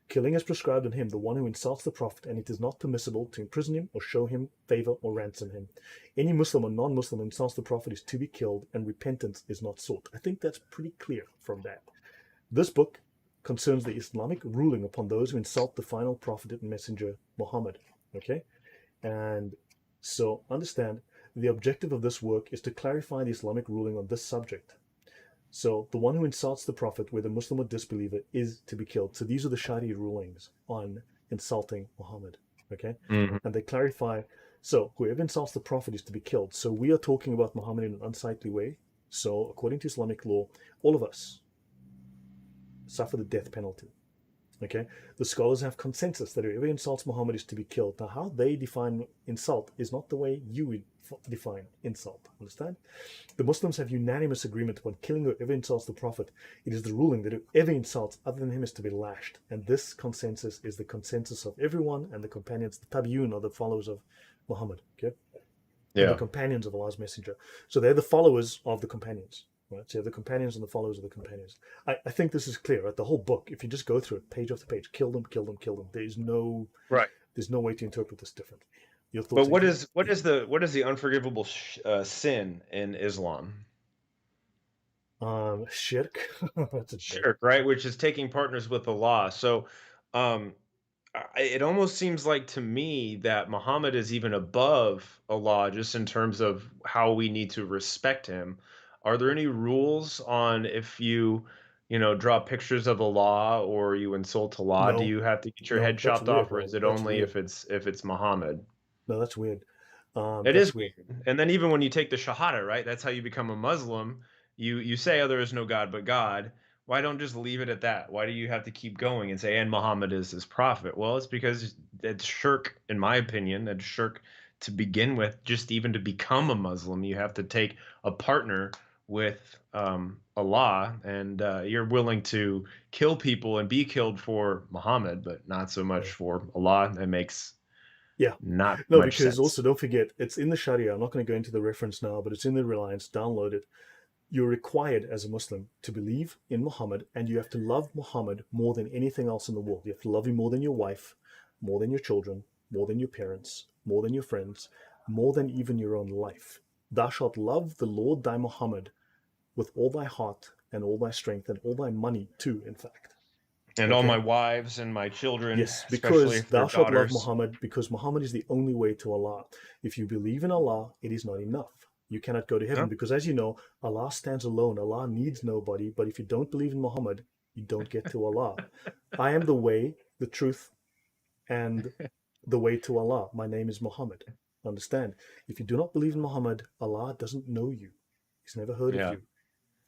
Killing is prescribed on him, the one who insults the Prophet, and it is not permissible to imprison him or show him favor or ransom him. Any Muslim or non-Muslim who insults the Prophet is to be killed, and repentance is not sought. I think that's pretty clear from that. This book concerns the Islamic ruling upon those who insult the final prophet and messenger, Muhammad. Okay? And so understand the objective of this work is to clarify the Islamic ruling on this subject. So the one who insults the Prophet, whether Muslim or disbeliever, is to be killed. So these are the Sharia rulings on insulting Muhammad. Okay? Mhm. And they clarify, so whoever insults the Prophet is to be killed. So we are talking about Muhammad in an unsightly way. So according to Islamic law, all of us suffer the death penalty. Okay, the scholars have consensus that whoever insults Muhammad is to be killed. Now, how they define insult is not the way you would define insult. Understand? The Muslims have unanimous agreement upon killing whoever insults the Prophet. It is the ruling that whoever insults other than him is to be lashed. And this consensus is the consensus of everyone and the companions, the tabi'un, or the followers of Muhammad. Okay, and the Yeah. companions of Allah's Messenger. So they're the followers of the companions. Right? So the companions and the followers of the companions. I think this is clear. Right? The whole book, if you just go through it, page after page, kill them, kill them, kill them. Right. There's no way to interpret this differently. Your But thoughts, Akil? what is the unforgivable sin in Islam? Shirk. That's a joke. Shirk, right? Which is taking partners with Allah. So, um, it almost seems like to me that Muhammad is even above Allah just in terms of how we need to respect him. Are there any rules on if you draw pictures of Allah or you insult Allah, do No, you have to get your no, head that's chopped weird, off, or bro. is it That's only weird. if it's Muhammad? No, that's weird. It That's is weird. weird. And then even when you take the Shahada, right? That's how you become a Muslim. You say, "Oh, there is no God but God." Why don't just leave it at that? Why do you have to keep going and say, "And Muhammad is his prophet"? Well, it's because it's shirk, in my opinion. It's shirk to begin with. Just even to become a Muslim, you have to take a partner with Allah, and you're willing to kill people and be killed for Muhammad, but not so much Yeah. for Allah. That makes Yeah. not No, much because sense. also don't forget, it's in the Sharia. I'm not going to go into the reference now, but it's in the Reliance. Download it. You're required as a Muslim to believe in Muhammad, and you have to love Muhammad more than anything else in the world. You have to love him more than your wife, more than your children, more than your parents, more than your friends, more than even your own life. Thou shalt love the Lord thy Muhammad with all thy heart and all thy strength and all thy money too, in fact. And all my Okay? wives and my children, Yes, especially because if they're thou shalt love daughters. Muhammad, because Muhammad is the only way to Allah. If you believe in Allah, it is not enough. You cannot go to heaven No? because, as you know, Allah stands alone. Allah needs nobody. But if you don't believe in Muhammad, you don't get to Allah. I am the way, the truth, and the way to Allah. My name is Muhammad. Understand? If you do not believe in Muhammad, Allah doesn't know you. He's never heard of Yeah. you.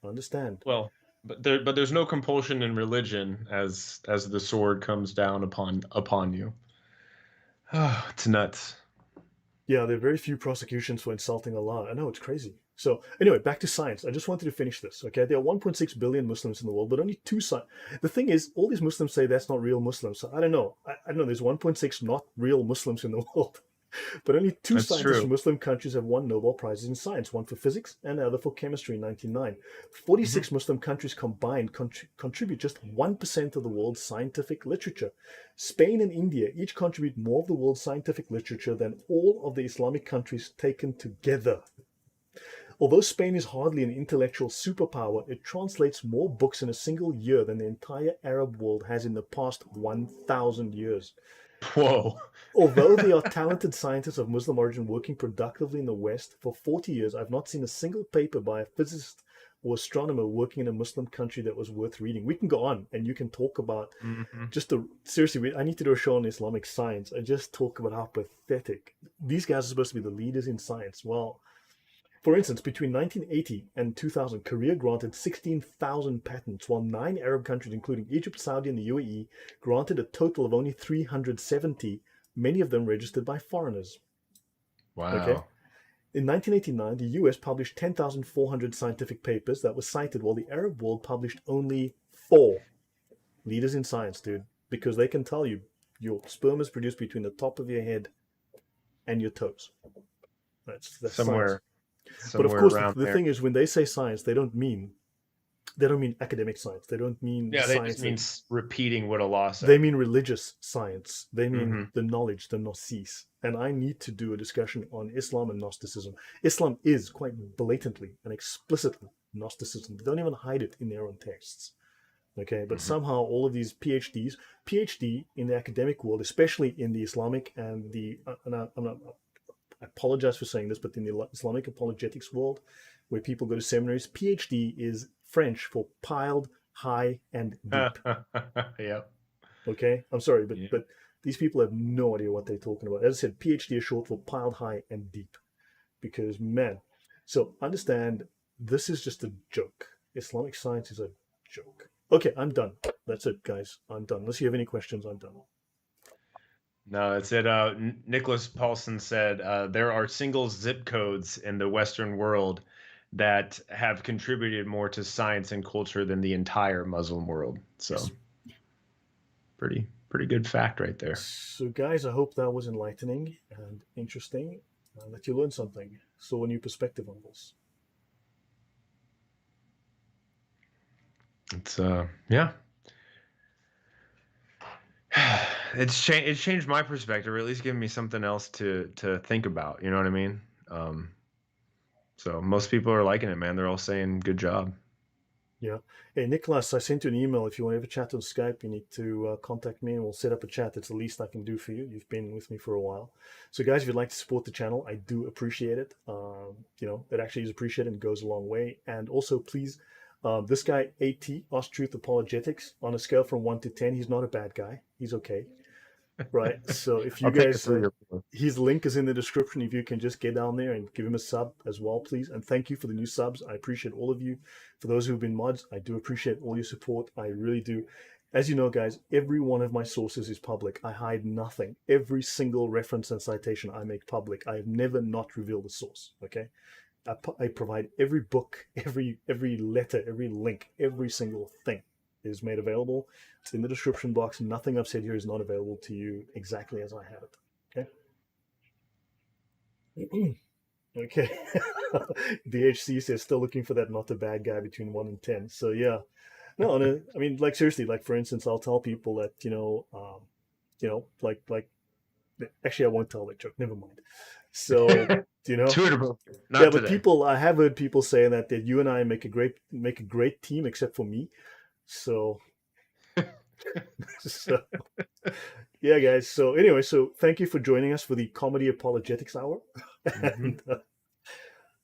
Understand? Well, but there's no compulsion in religion as the sword comes down upon you. It's nuts. Yeah, there are very few prosecutions for insulting Allah. I know, it's crazy. So, anyway, back to science. I just wanted to finish this, okay? There are 1.6 billion Muslims in the world, but only two science. The thing is, all these Muslims say that's not real Muslims. So I don't know. I don't know. There's 1.6 not real Muslims in the world. But only two That's scientists true. from Muslim countries have won Nobel Prizes in science, one for physics and the other for chemistry in 1909. Mhm. 46 Muslim countries combined contribute just 1% of the world's scientific literature. Spain and India each contribute more of the world's scientific literature than all of the Islamic countries taken together. Although Spain is hardly an intellectual superpower, it translates more books in a single year than the entire Arab world has in the past 1,000 years. Whoa. Although there are talented scientists of Muslim origin working productively in the West, for 40 years I've not seen a single paper by a physicist or astronomer working in a Muslim country that was worth reading. We can go on and you can talk about Hmm. seriously, I need to do a show on Islamic science. I just talk about how pathetic these guys are supposed to be the leaders in science. Well, for instance, between 1980 and 2000, Korea granted 16,000 patents, while nine Arab countries, including Egypt, Saudi, and the UAE, granted a total of only 370, many of them registered by foreigners. Okay? Wow. In 1989, the US published 10,400 scientific papers that were cited, while the Arab world published only four. Leaders in science, dude, because they can tell you your sperm is produced between the top of your head and your toes. That's science. Somewhere, But of somewhere course, around the there. thing is, when they say science, they don't mean academic science. They don't mean Yeah, that just science that means repeating what Allah they said. mean religious science. They mean Hmm. the knowledge, the gnosis. And I need to do a discussion on Islam and Gnosticism. Islam is quite blatantly and explicitly Gnosticism. They don't even hide it in their own texts. Okay, but Hmm. somehow all of these PhD in the academic world, especially in the Islamic and I apologize for saying this, but in the Islamic apologetics world, where people go to seminaries, PhD is French for piled high and deep. Yeah. Okay, I'm sorry, but Yeah. but these people have no idea what they're talking about. As I said, PhD is short for piled high and deep. Because man, so understand this is just a joke. Islamic science is a joke. Okay, I'm done. That's it, guys. I'm done. Unless you have any questions, I'm done. No, it's it. Nicholas Paulson said there are single zip codes in the Western world that have contributed more to science and culture than the entire Muslim world. Yes. So pretty good fact right there. So, guys, I hope that was enlightening and interesting, that you learned something, saw a new perspective on this. It's yeah. It's changed my perspective, or at least given me something else to think about. You know what I mean? Um, so most people are liking it, man. They're all saying good job. Yeah. Hey, Nicholas, I sent you an email. If you want to have a chat on Skype, you need to contact me and we'll set up a chat. It's the least I can do for you. You've been with me for a while. So, guys, if you'd like to support the channel, I do appreciate it. It actually is appreciated and goes a long way. And also, please, this guy, AT, Oz Truth Apologetics, on a scale from 1 to 10, he's not a bad guy. He's okay. Right. So if you I'll take a guys, 3 or 4. his link is in the description. If you can just get down there and give him a sub as well, please. And thank you for the new subs. I appreciate all of you. For those who've been mods, I do appreciate all your support. I really do. As you know, guys, every one of my sources is public. I hide nothing. Every single reference and citation I make public. I have never not revealed the source. Okay. I provide every book, every letter, every link, every single thing is made available. It's in the description box. Nothing I've said here is not available to you exactly as I have it. Okay. Okay. DHC says still looking for that not a bad guy between 1 and 10. So yeah, no, no. I mean, like seriously, like for instance, I'll tell people that like actually, I won't tell that joke. Never mind. So you know, Two or both. yeah, Not but today. people, I have heard people saying that you and I make a great team, except for me. So, so yeah, guys. So anyway, so thank you for joining us for the Comedy Apologetics Hour, Hmm.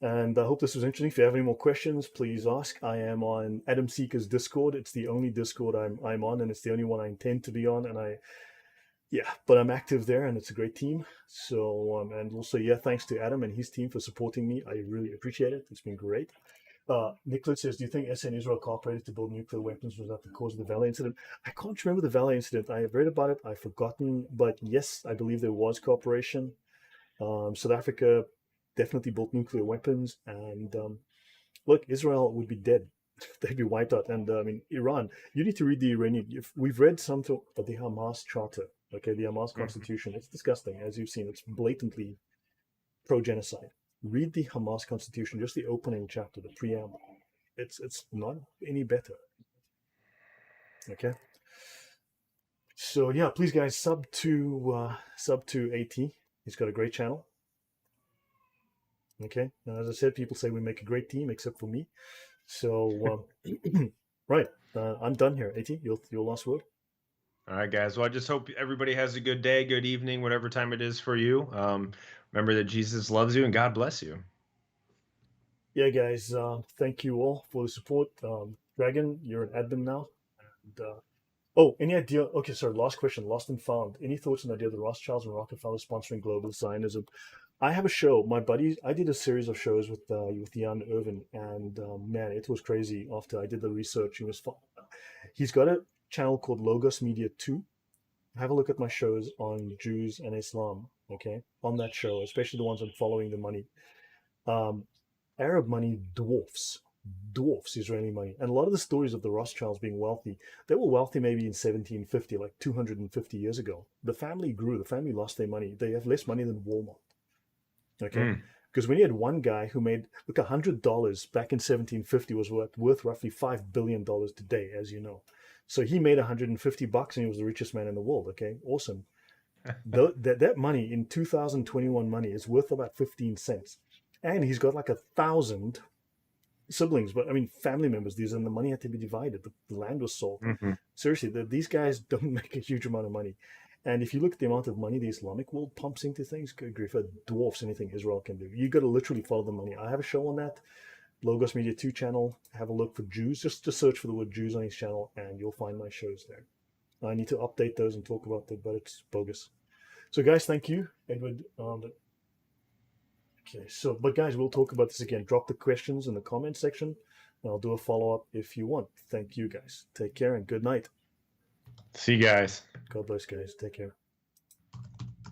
and I hope this was interesting. If you have any more questions, please ask. I am on Adam Seeker's Discord. It's the only Discord I'm on, and it's the only one I intend to be on. And yeah, but I'm active there, and it's a great team. So and also yeah, thanks to Adam and his team for supporting me. I really appreciate it. It's been great. Nicholas says, do you think SA and Israel cooperated to build nuclear weapons? Was that the cause of the Valley incident? I can't remember the Valley incident. I have read about it. I've forgotten. But yes, I believe there was cooperation. South Africa definitely built nuclear weapons. And look, Israel would be dead. They'd be wiped out. And I mean, Iran, you need to read the Iranian. If we've read some of the Hamas charter, okay, the Hamas Hmm. constitution. It's disgusting. As you've seen, it's blatantly pro genocide. Read the Hamas constitution, just the opening chapter, the preamble. It's not any better. Okay. So yeah, please guys, sub to AT. He's got a great channel. Okay. Now, as I said, people say we make a great team, except for me. So right, I'm done here. AT, your last word. All right, guys. Well, I just hope everybody has a good day, good evening, whatever time it is for you. Remember that Jesus loves you and God bless you. Yeah, guys. Thank you all for the support. Dragon, you're an admin now. And, oh, any idea? Okay, sorry. Last question. Lost and found. Any thoughts on the idea of the Rothschilds and Rockefeller sponsoring global Zionism? I have a show. My buddies. I did a series of shows with Jan Irvin, and man, it was crazy. After I did the research, it was fun. He's got a channel called Logos Media 2. Have a look at my shows on Jews and Islam. Okay, on that show, especially the ones on following the money. Um, Arab money dwarfs Israeli money. And a lot of the stories of the Rothschilds being wealthy, they were wealthy maybe in 1750, like 250 years ago. The family grew, the family lost their money. They have less money than Walmart. Okay, Mm. because when you had one guy who made, look, $100 back in 1750 was worth roughly $5 billion today, as you know. So he made $150 and he was the richest man in the world. Okay, awesome. That money in 2021 money is worth about 15 cents, and he's got like 1,000 siblings, but I mean family members. These, and the money had to be divided. The land was sold. Mhm. Seriously, these guys don't make a huge amount of money. And if you look at the amount of money the Islamic world pumps into things, good grief, it dwarfs anything Israel can do. You got to literally follow the money. I have a show on that, Logos Media 2 channel. Have a look for Jews. Just search for the word Jews on his channel, and you'll find my shows there. I need to update those and talk about that, but it's bogus. So, guys, thank you, Edward. Okay, so, but guys, we'll talk about this again. Drop the questions in the comment section, and I'll do a follow up if you want. Thank you, guys. Take care and good night. See you guys. God bless, guys. Take care.